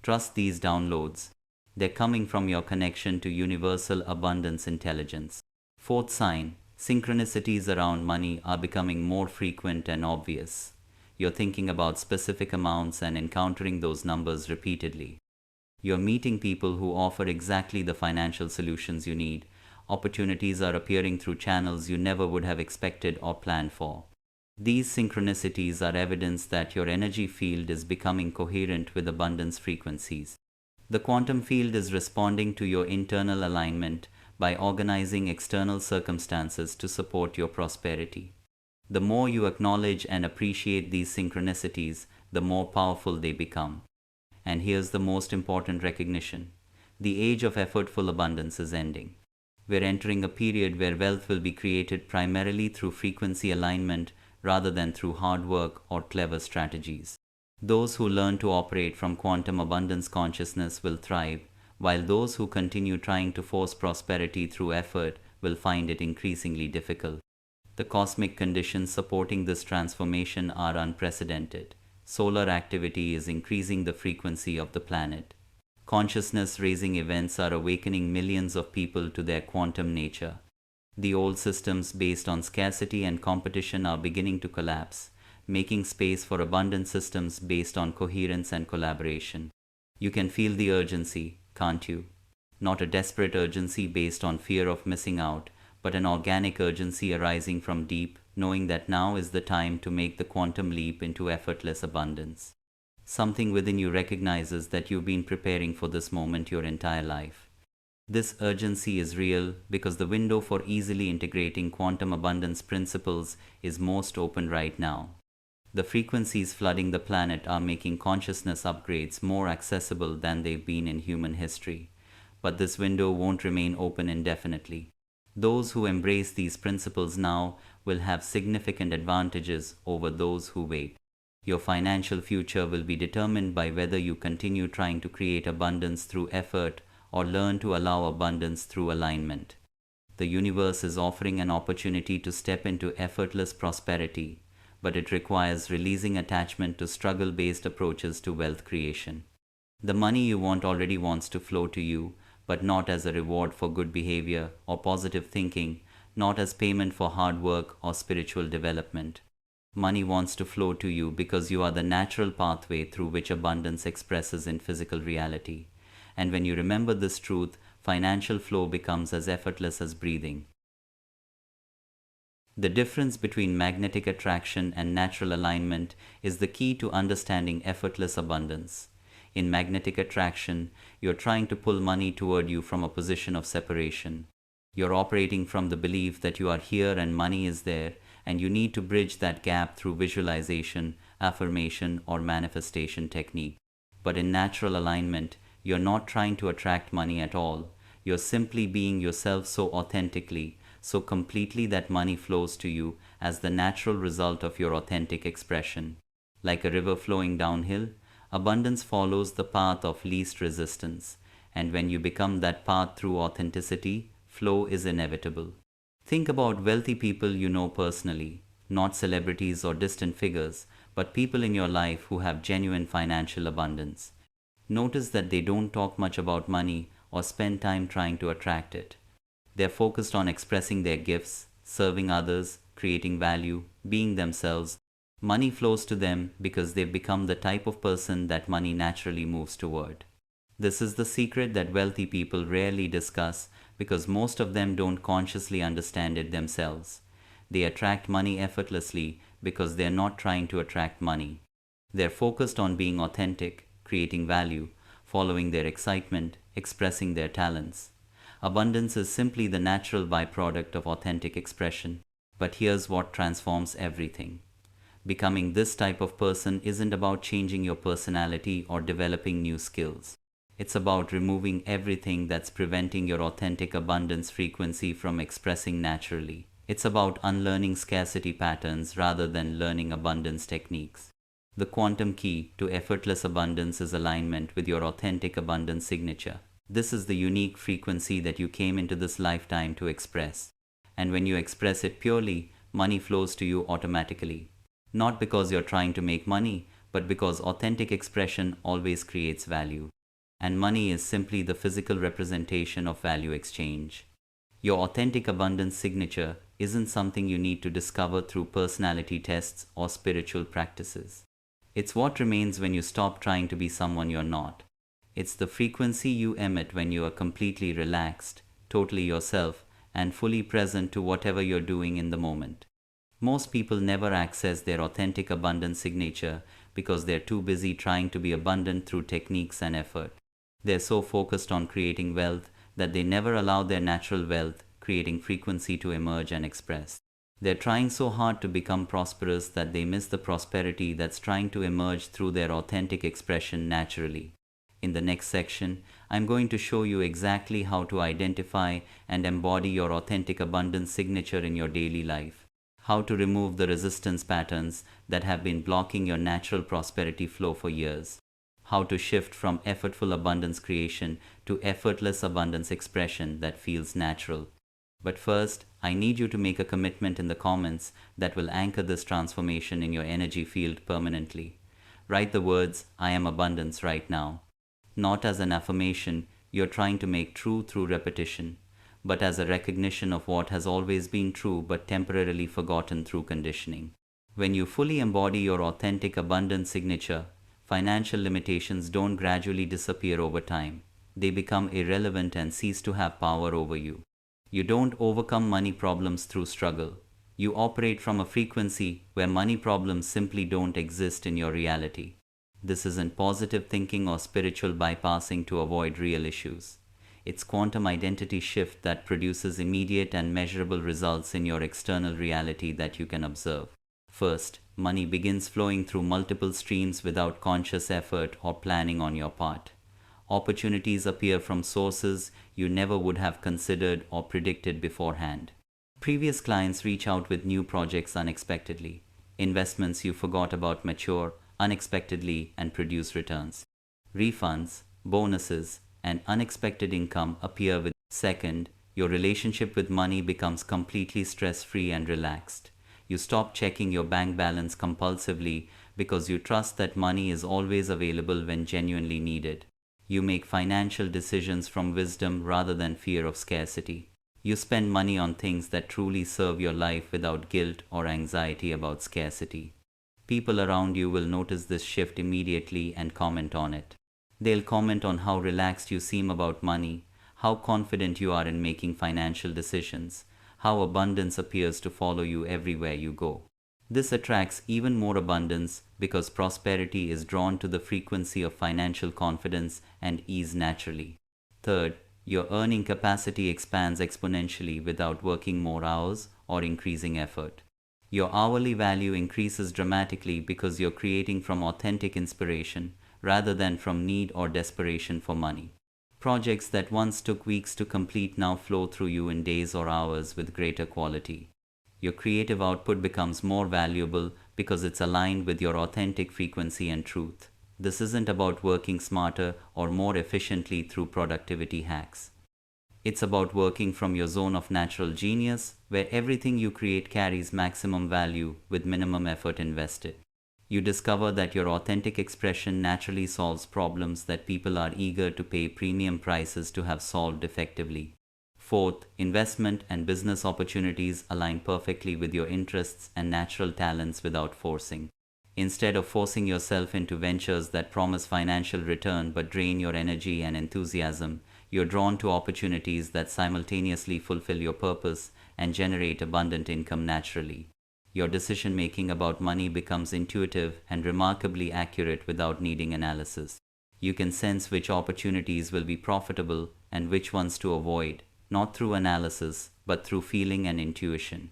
Trust these downloads. They're coming from your connection to universal abundance intelligence. Fourth sign, synchronicities around money are becoming more frequent and obvious. You're thinking about specific amounts and encountering those numbers repeatedly. You're meeting people who offer exactly the financial solutions you need. Opportunities are appearing through channels you never would have expected or planned for. These synchronicities are evidence that your energy field is becoming coherent with abundance frequencies. The quantum field is responding to your internal alignment by organizing external circumstances to support your prosperity. The more you acknowledge and appreciate these synchronicities, the more powerful they become. And here's the most important recognition. The age of effortful abundance is ending. We're entering a period where wealth will be created primarily through frequency alignment rather than through hard work or clever strategies. Those who learn to operate from quantum abundance consciousness will thrive, while those who continue trying to force prosperity through effort will find it increasingly difficult. The cosmic conditions supporting this transformation are unprecedented. Solar activity is increasing the frequency of the planet. Consciousness-raising events are awakening millions of people to their quantum nature. The old systems based on scarcity and competition are beginning to collapse, making space for abundant systems based on coherence and collaboration. You can feel the urgency, can't you? Not a desperate urgency based on fear of missing out, but an organic urgency arising from deep, knowing that now is the time to make the quantum leap into effortless abundance. Something within you recognizes that you've been preparing for this moment your entire life. This urgency is real because the window for easily integrating quantum abundance principles is most open right now. The frequencies flooding the planet are making consciousness upgrades more accessible than they've been in human history. But this window won't remain open indefinitely. Those who embrace these principles now will have significant advantages over those who wait. Your financial future will be determined by whether you continue trying to create abundance through effort or learn to allow abundance through alignment. The universe is offering an opportunity to step into effortless prosperity, but it requires releasing attachment to struggle-based approaches to wealth creation. The money you want already wants to flow to you, but not as a reward for good behavior or positive thinking, not as payment for hard work or spiritual development. Money wants to flow to you because you are the natural pathway through which abundance expresses in physical reality. And when you remember this truth, financial flow becomes as effortless as breathing. The difference between magnetic attraction and natural alignment is the key to understanding effortless abundance. In magnetic attraction, you're trying to pull money toward you from a position of separation. You're operating from the belief that you are here and money is there, and you need to bridge that gap through visualization, affirmation, or manifestation technique. But in natural alignment, you're not trying to attract money at all. You're simply being yourself so authentically, so completely that money flows to you as the natural result of your authentic expression. Like a river flowing downhill, abundance follows the path of least resistance, and when you become that path through authenticity, flow is inevitable. Think about wealthy people you know personally, not celebrities or distant figures, but people in your life who have genuine financial abundance. Notice that they don't talk much about money or spend time trying to attract it. They're focused on expressing their gifts, serving others, creating value, being themselves. Money flows to them because they've become the type of person that money naturally moves toward. This is the secret that wealthy people rarely discuss because most of them don't consciously understand it themselves. They attract money effortlessly because they're not trying to attract money. They're focused on being authentic, creating value, following their excitement, expressing their talents. Abundance is simply the natural byproduct of authentic expression. But here's what transforms everything. Becoming this type of person isn't about changing your personality or developing new skills. It's about removing everything that's preventing your authentic abundance frequency from expressing naturally. It's about unlearning scarcity patterns rather than learning abundance techniques. The quantum key to effortless abundance is alignment with your authentic abundance signature. This is the unique frequency that you came into this lifetime to express. And when you express it purely, money flows to you automatically. Not because you're trying to make money, but because authentic expression always creates value. And money is simply the physical representation of value exchange. Your authentic abundance signature isn't something you need to discover through personality tests or spiritual practices. It's what remains when you stop trying to be someone you're not. It's the frequency you emit when you are completely relaxed, totally yourself, and fully present to whatever you're doing in the moment. Most people never access their authentic abundance signature because they're too busy trying to be abundant through techniques and effort. They're so focused on creating wealth that they never allow their natural wealth, creating frequency, to emerge and express. They're trying so hard to become prosperous that they miss the prosperity that's trying to emerge through their authentic expression naturally. In the next section, I'm going to show you exactly how to identify and embody your authentic abundance signature in your daily life. How to remove the resistance patterns that have been blocking your natural prosperity flow for years. How to shift from effortful abundance creation to effortless abundance expression that feels natural. But first, I need you to make a commitment in the comments that will anchor this transformation in your energy field permanently. Write the words, "I am abundance" right now. Not as an affirmation you're trying to make true through repetition, but as a recognition of what has always been true but temporarily forgotten through conditioning. When you fully embody your authentic abundance signature, financial limitations don't gradually disappear over time. They become irrelevant and cease to have power over you. You don't overcome money problems through struggle. You operate from a frequency where money problems simply don't exist in your reality. This isn't positive thinking or spiritual bypassing to avoid real issues. It's quantum identity shift that produces immediate and measurable results in your external reality that you can observe. First, money begins flowing through multiple streams without conscious effort or planning on your part. Opportunities appear from sources you never would have considered or predicted beforehand. Previous clients reach out with new projects unexpectedly. Investments you forgot about mature unexpectedly and produce returns. Refunds, bonuses, and unexpected income appear with. Second, your relationship with money becomes completely stress-free and relaxed. You stop checking your bank balance compulsively because you trust that money is always available when genuinely needed. You make financial decisions from wisdom rather than fear of scarcity. You spend money on things that truly serve your life without guilt or anxiety about scarcity. People around you will notice this shift immediately and comment on it. They'll comment on how relaxed you seem about money, how confident you are in making financial decisions, how abundance appears to follow you everywhere you go. This attracts even more abundance because prosperity is drawn to the frequency of financial confidence and ease naturally. Third, your earning capacity expands exponentially without working more hours or increasing effort. Your hourly value increases dramatically because you're creating from authentic inspiration rather than from need or desperation for money. Projects that once took weeks to complete now flow through you in days or hours with greater quality. Your creative output becomes more valuable because it's aligned with your authentic frequency and truth. This isn't about working smarter or more efficiently through productivity hacks. It's about working from your zone of natural genius, where everything you create carries maximum value with minimum effort invested. You discover that your authentic expression naturally solves problems that people are eager to pay premium prices to have solved effectively. Fourth, investment and business opportunities align perfectly with your interests and natural talents without forcing. Instead of forcing yourself into ventures that promise financial return but drain your energy and enthusiasm, you're drawn to opportunities that simultaneously fulfill your purpose and generate abundant income naturally. Your decision-making about money becomes intuitive and remarkably accurate without needing analysis. You can sense which opportunities will be profitable and which ones to avoid, not through analysis, but through feeling and intuition.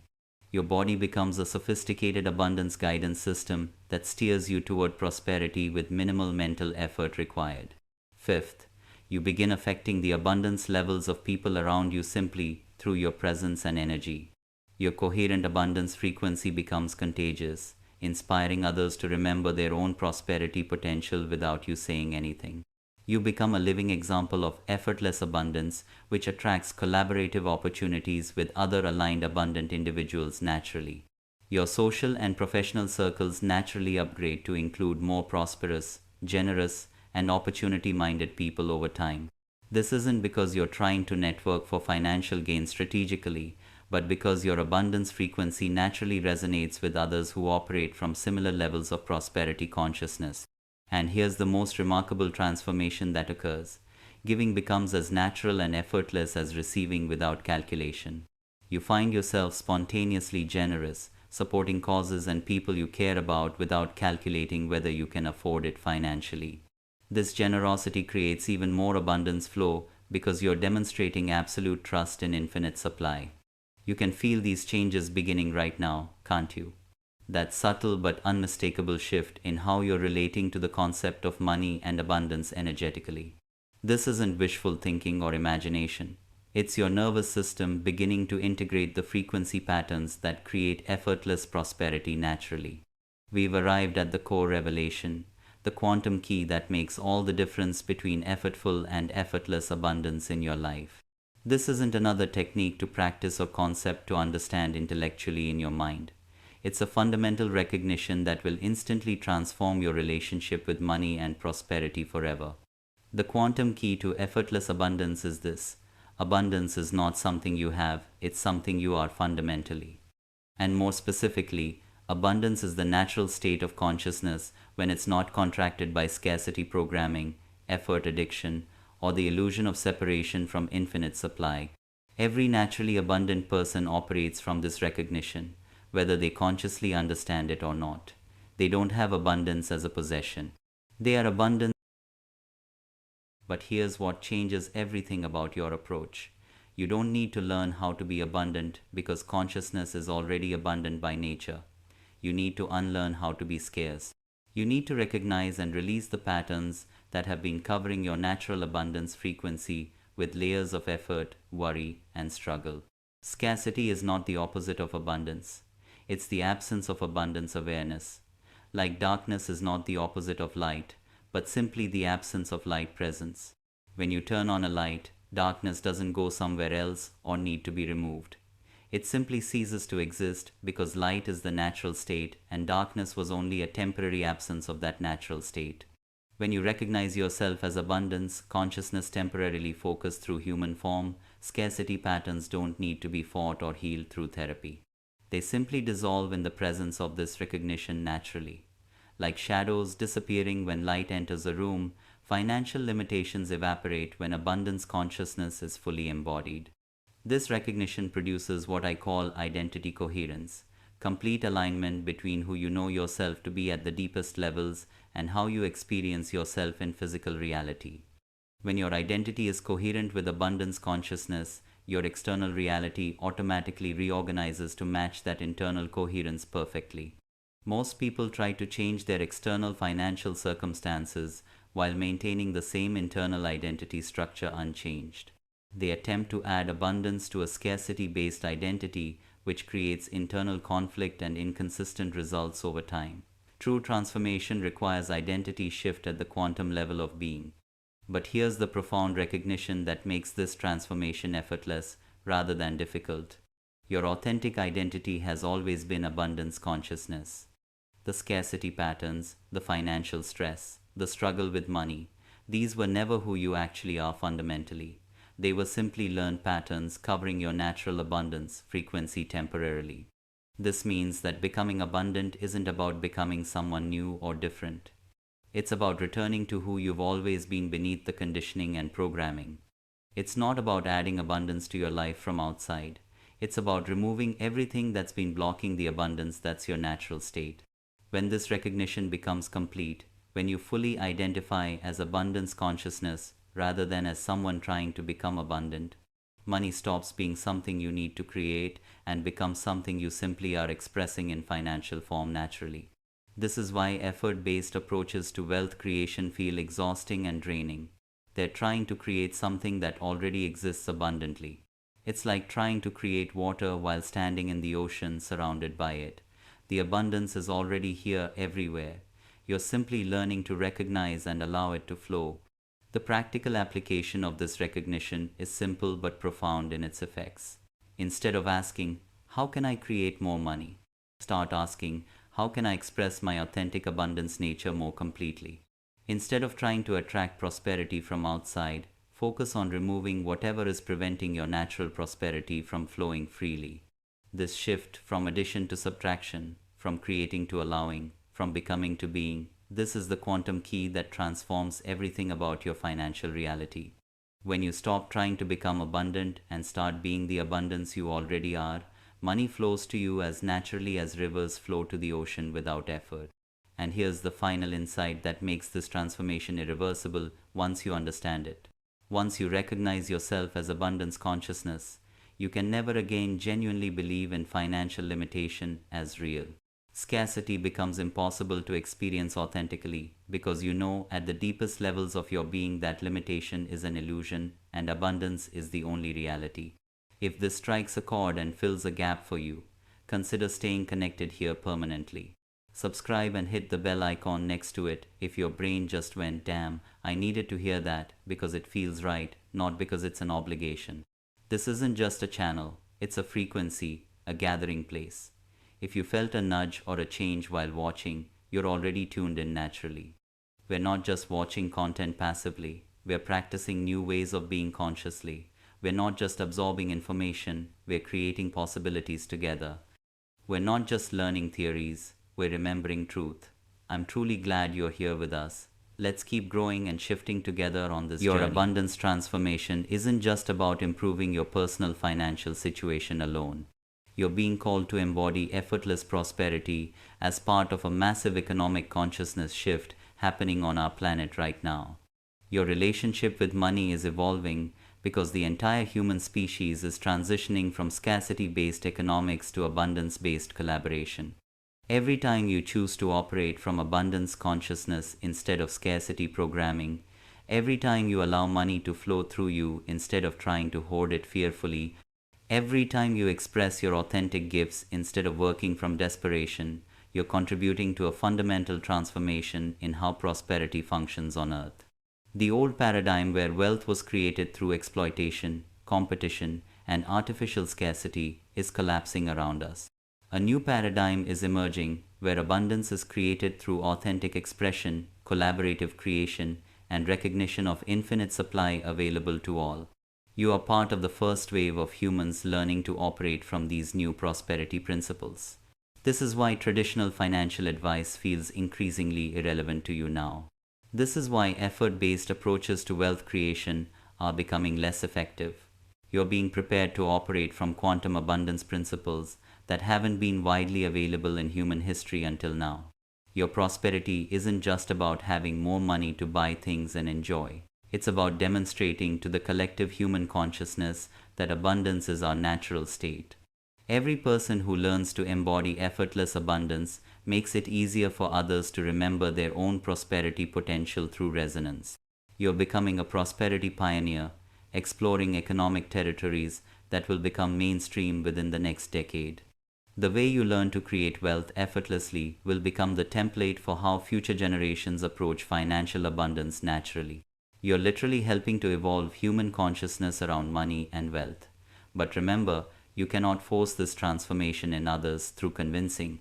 Your body becomes a sophisticated abundance guidance system that steers you toward prosperity with minimal mental effort required. Fifth, you begin affecting the abundance levels of people around you simply through your presence and energy. Your coherent abundance frequency becomes contagious, inspiring others to remember their own prosperity potential without you saying anything. You become a living example of effortless abundance, which attracts collaborative opportunities with other aligned abundant individuals naturally. Your social and professional circles naturally upgrade to include more prosperous, generous, and opportunity-minded people over time. This isn't because you're trying to network for financial gain strategically, but because your abundance frequency naturally resonates with others who operate from similar levels of prosperity consciousness. And here's the most remarkable transformation that occurs. Giving becomes as natural and effortless as receiving without calculation. You find yourself spontaneously generous, supporting causes and people you care about without calculating whether you can afford it financially. This generosity creates even more abundance flow because you're demonstrating absolute trust in infinite supply. You can feel these changes beginning right now, can't you? That subtle but unmistakable shift in how you're relating to the concept of money and abundance energetically. This isn't wishful thinking or imagination. It's your nervous system beginning to integrate the frequency patterns that create effortless prosperity naturally. We've arrived at the core revelation, the quantum key that makes all the difference between effortful and effortless abundance in your life. This isn't another technique to practice or concept to understand intellectually in your mind. It's a fundamental recognition that will instantly transform your relationship with money and prosperity forever. The quantum key to effortless abundance is this: Abundance is not something you have, it's something you are fundamentally. And more specifically, abundance is the natural state of consciousness when it's not contracted by scarcity programming, effort addiction, or the illusion of separation from infinite supply. Every naturally abundant person operates from this recognition, whether they consciously understand it or not. They don't have abundance as a possession. They are abundant. But here's what changes everything about your approach. You don't need to learn how to be abundant because consciousness is already abundant by nature. You need to unlearn how to be scarce. You need to recognize and release the patterns that have been covering your natural abundance frequency with layers of effort, worry, and struggle. Scarcity is not the opposite of abundance. It's the absence of abundance awareness. Like darkness is not the opposite of light, but simply the absence of light presence. When you turn on a light, darkness doesn't go somewhere else or need to be removed. It simply ceases to exist because light is the natural state and darkness was only a temporary absence of that natural state. When you recognize yourself as abundance, consciousness temporarily focused through human form, scarcity patterns don't need to be fought or healed through therapy. They simply dissolve in the presence of this recognition naturally. Like shadows disappearing when light enters a room, financial limitations evaporate when abundance consciousness is fully embodied. This recognition produces what I call identity coherence, complete alignment between who you know yourself to be at the deepest levels and how you experience yourself in physical reality. When your identity is coherent with abundance consciousness, your external reality automatically reorganizes to match that internal coherence perfectly. Most people try to change their external financial circumstances while maintaining the same internal identity structure unchanged. They attempt to add abundance to a scarcity-based identity, which creates internal conflict and inconsistent results over time. True transformation requires identity shift at the quantum level of being. But here's the profound recognition that makes this transformation effortless rather than difficult. Your authentic identity has always been abundance consciousness. The scarcity patterns, the financial stress, the struggle with money, these were never who you actually are fundamentally. They were simply learned patterns covering your natural abundance frequency temporarily. This means that becoming abundant isn't about becoming someone new or different. It's about returning to who you've always been beneath the conditioning and programming. It's not about adding abundance to your life from outside. It's about removing everything that's been blocking the abundance that's your natural state. When this recognition becomes complete, when you fully identify as abundance consciousness rather than as someone trying to become abundant, money stops being something you need to create and becomes something you simply are expressing in financial form naturally. This is why effort-based approaches to wealth creation feel exhausting and draining. They're trying to create something that already exists abundantly. It's like trying to create water while standing in the ocean surrounded by it. The abundance is already here everywhere. You're simply learning to recognize and allow it to flow. The practical application of this recognition is simple but profound in its effects. Instead of asking, "How can I create more money?" start asking, "How can I express my authentic abundance nature more completely?" Instead of trying to attract prosperity from outside, focus on removing whatever is preventing your natural prosperity from flowing freely. This shift from addition to subtraction, from creating to allowing, from becoming to being, this is the quantum key that transforms everything about your financial reality. When you stop trying to become abundant and start being the abundance you already are, money flows to you as naturally as rivers flow to the ocean without effort. And here's the final insight that makes this transformation irreversible once you understand it. Once you recognize yourself as abundance consciousness, you can never again genuinely believe in financial limitation as real. Scarcity becomes impossible to experience authentically because you know at the deepest levels of your being that limitation is an illusion and abundance is the only reality. If this strikes a chord and fills a gap for you, consider staying connected here permanently. Subscribe and hit the bell icon next to it if your brain just went, "Damn, I needed to hear that," because it feels right, not because it's an obligation. This isn't just a channel, it's a frequency, a gathering place. If you felt a nudge or a change while watching, you're already tuned in naturally. We're not just watching content passively, we're practicing new ways of being consciously. We're not just absorbing information, we're creating possibilities together. We're not just learning theories, we're remembering truth. I'm truly glad you're here with us. Let's keep growing and shifting together on this journey. Your abundance transformation isn't just about improving your personal financial situation alone. You're being called to embody effortless prosperity as part of a massive economic consciousness shift happening on our planet right now. Your relationship with money is evolving because the entire human species is transitioning from scarcity-based economics to abundance-based collaboration. Every time you choose to operate from abundance consciousness instead of scarcity programming, every time you allow money to flow through you instead of trying to hoard it fearfully, every time you express your authentic gifts instead of working from desperation, you're contributing to a fundamental transformation in how prosperity functions on Earth. The old paradigm where wealth was created through exploitation, competition, and artificial scarcity is collapsing around us. A new paradigm is emerging where abundance is created through authentic expression, collaborative creation, and recognition of infinite supply available to all. You are part of the first wave of humans learning to operate from these new prosperity principles. This is why traditional financial advice feels increasingly irrelevant to you now. This is why effort-based approaches to wealth creation are becoming less effective. You're being prepared to operate from quantum abundance principles that haven't been widely available in human history until now. Your prosperity isn't just about having more money to buy things and enjoy. It's about demonstrating to the collective human consciousness that abundance is our natural state. Every person who learns to embody effortless abundance makes it easier for others to remember their own prosperity potential through resonance. You're becoming a prosperity pioneer, exploring economic territories that will become mainstream within the next decade. The way you learn to create wealth effortlessly will become the template for how future generations approach financial abundance naturally. You're literally helping to evolve human consciousness around money and wealth. But remember, you cannot force this transformation in others through convincing.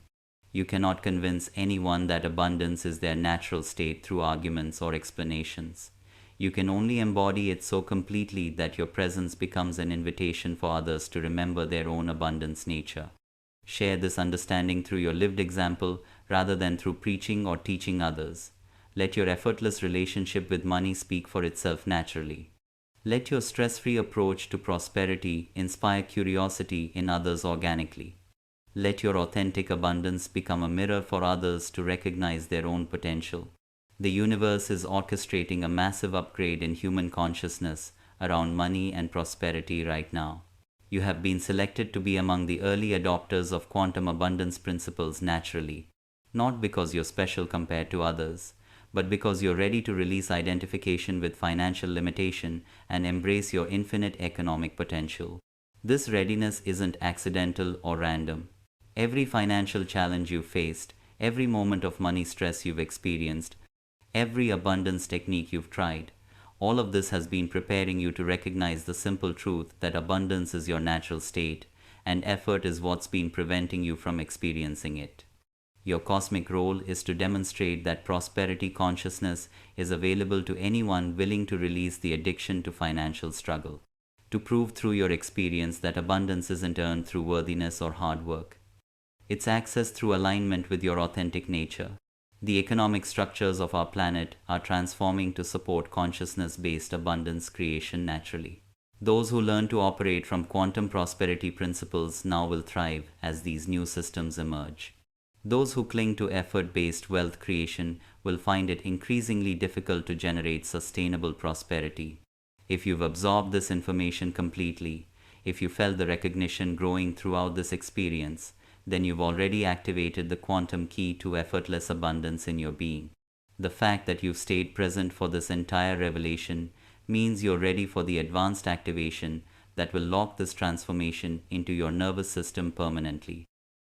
You cannot convince anyone that abundance is their natural state through arguments or explanations. You can only embody it so completely that your presence becomes an invitation for others to remember their own abundance nature. Share this understanding through your lived example rather than through preaching or teaching others. Let your effortless relationship with money speak for itself naturally. Let your stress-free approach to prosperity inspire curiosity in others organically. Let your authentic abundance become a mirror for others to recognize their own potential. The universe is orchestrating a massive upgrade in human consciousness around money and prosperity right now. You have been selected to be among the early adopters of quantum abundance principles naturally, not because you're special compared to others, but because you're ready to release identification with financial limitation and embrace your infinite economic potential. This readiness isn't accidental or random. Every financial challenge you've faced, every moment of money stress you've experienced, every abundance technique you've tried, all of this has been preparing you to recognize the simple truth that abundance is your natural state, and effort is what's been preventing you from experiencing it. Your cosmic role is to demonstrate that prosperity consciousness is available to anyone willing to release the addiction to financial struggle. To prove through your experience that abundance isn't earned through worthiness or hard work. It's accessed through alignment with your authentic nature. The economic structures of our planet are transforming to support consciousness-based abundance creation naturally. Those who learn to operate from quantum prosperity principles now will thrive as these new systems emerge. Those who cling to effort-based wealth creation will find it increasingly difficult to generate sustainable prosperity. If you've absorbed this information completely, if you felt the recognition growing throughout this experience, then you've already activated the quantum key to effortless abundance in your being. The fact that you've stayed present for this entire revelation means you're ready for the advanced activation that will lock this transformation into your nervous system permanently.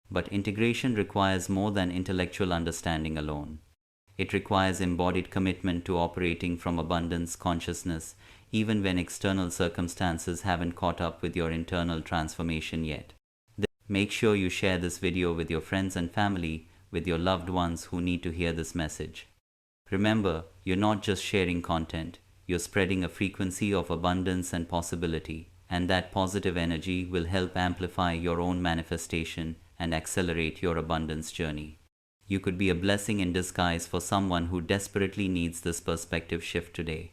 But integration requires more than intellectual understanding alone. It requires embodied commitment to operating from abundance consciousness, even when external circumstances haven't caught up with your internal transformation yet. Make sure you share this video with your friends and family, with your loved ones who need to hear this message. Remember, you're not just sharing content, you're spreading a frequency of abundance and possibility. and that positive energy will help amplify your own manifestation and accelerate your abundance journey. You could be a blessing in disguise for someone who desperately needs this perspective shift today.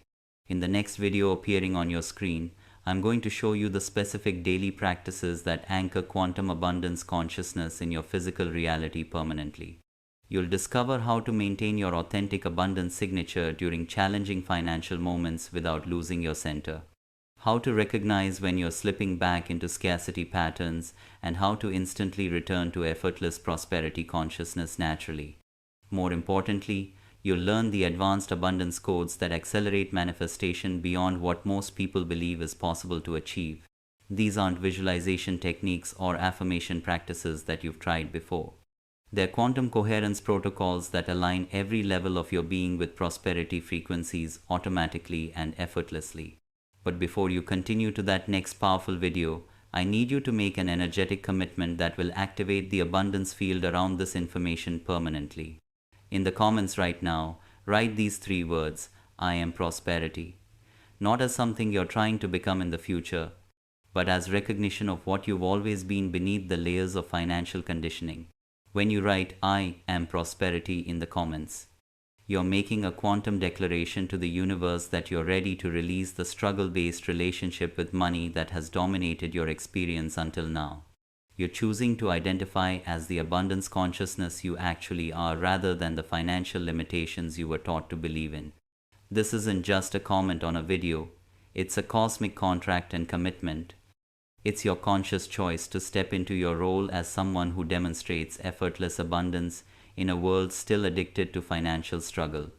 In the next video appearing on your screen, I'm going to show you the specific daily practices that anchor quantum abundance consciousness in your physical reality permanently. You'll discover how to maintain your authentic abundance signature during challenging financial moments without losing your center, how to recognize when you're slipping back into scarcity patterns, and how to instantly return to effortless prosperity consciousness naturally. More importantly, you'll learn the advanced abundance codes that accelerate manifestation beyond what most people believe is possible to achieve. These aren't visualization techniques or affirmation practices that you've tried before. They're quantum coherence protocols that align every level of your being with prosperity frequencies automatically and effortlessly. But before you continue to that next powerful video, I need you to make an energetic commitment that will activate the abundance field around this information permanently. In the comments right now, write these 3 words: I am prosperity. Not as something you're trying to become in the future, but as recognition of what you've always been beneath the layers of financial conditioning. When you write I am prosperity in the comments, you're making a quantum declaration to the universe that you're ready to release the struggle-based relationship with money that has dominated your experience until now. You're choosing to identify as the abundance consciousness you actually are rather than the financial limitations you were taught to believe in. This isn't just a comment on a video, it's a cosmic contract and commitment. It's your conscious choice to step into your role as someone who demonstrates effortless abundance in a world still addicted to financial struggle.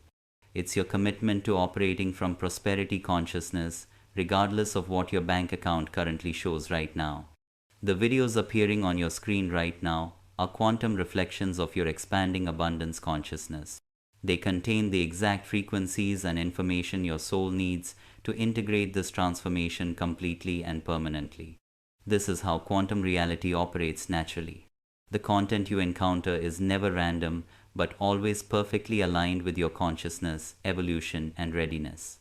It's your commitment to operating from prosperity consciousness, regardless of what your bank account currently shows right now. The videos appearing on your screen right now are quantum reflections of your expanding abundance consciousness. They contain the exact frequencies and information your soul needs to integrate this transformation completely and permanently. This is how quantum reality operates naturally. The content you encounter is never random, but always perfectly aligned with your consciousness, evolution, and readiness.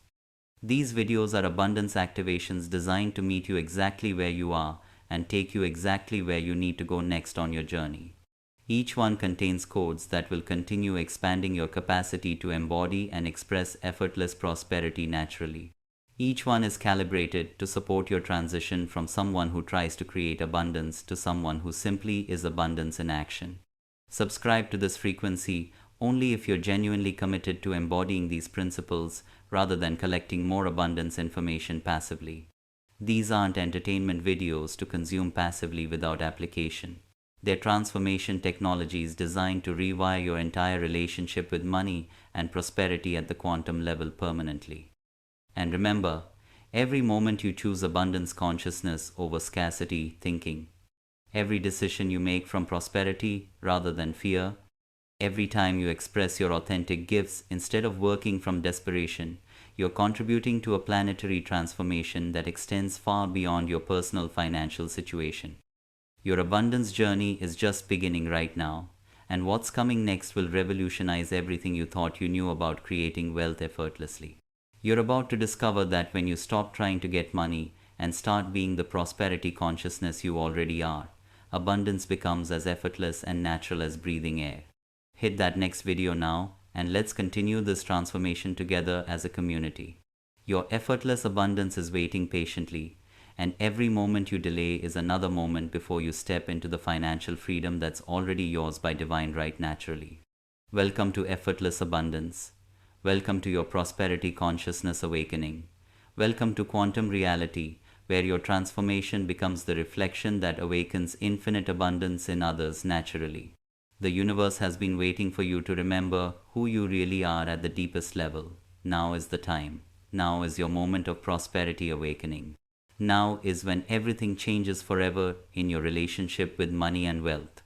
These videos are abundance activations designed to meet you exactly where you are and take you exactly where you need to go next on your journey. Each one contains codes that will continue expanding your capacity to embody and express effortless prosperity naturally. Each one is calibrated to support your transition from someone who tries to create abundance to someone who simply is abundance in action. Subscribe to this frequency only if you're genuinely committed to embodying these principles rather than collecting more abundance information passively. These aren't entertainment videos to consume passively without application. They're transformation technologies designed to rewire your entire relationship with money and prosperity at the quantum level permanently. And remember, every moment you choose abundance consciousness over scarcity thinking, every decision you make from prosperity rather than fear, every time you express your authentic gifts instead of working from desperation, you're contributing to a planetary transformation that extends far beyond your personal financial situation. Your abundance journey is just beginning right now, and what's coming next will revolutionize everything you thought you knew about creating wealth effortlessly. You're about to discover that when you stop trying to get money and start being the prosperity consciousness you already are, abundance becomes as effortless and natural as breathing air. Hit that next video now, and let's continue this transformation together as a community. Your effortless abundance is waiting patiently, and every moment you delay is another moment before you step into the financial freedom that's already yours by divine right naturally. Welcome to Effortless Abundance. Welcome to your prosperity consciousness awakening. Welcome to quantum reality, where your transformation becomes the reflection that awakens infinite abundance in others naturally. The universe has been waiting for you to remember who you really are at the deepest level. Now is the time. Now is your moment of prosperity awakening. Now is when everything changes forever in your relationship with money and wealth.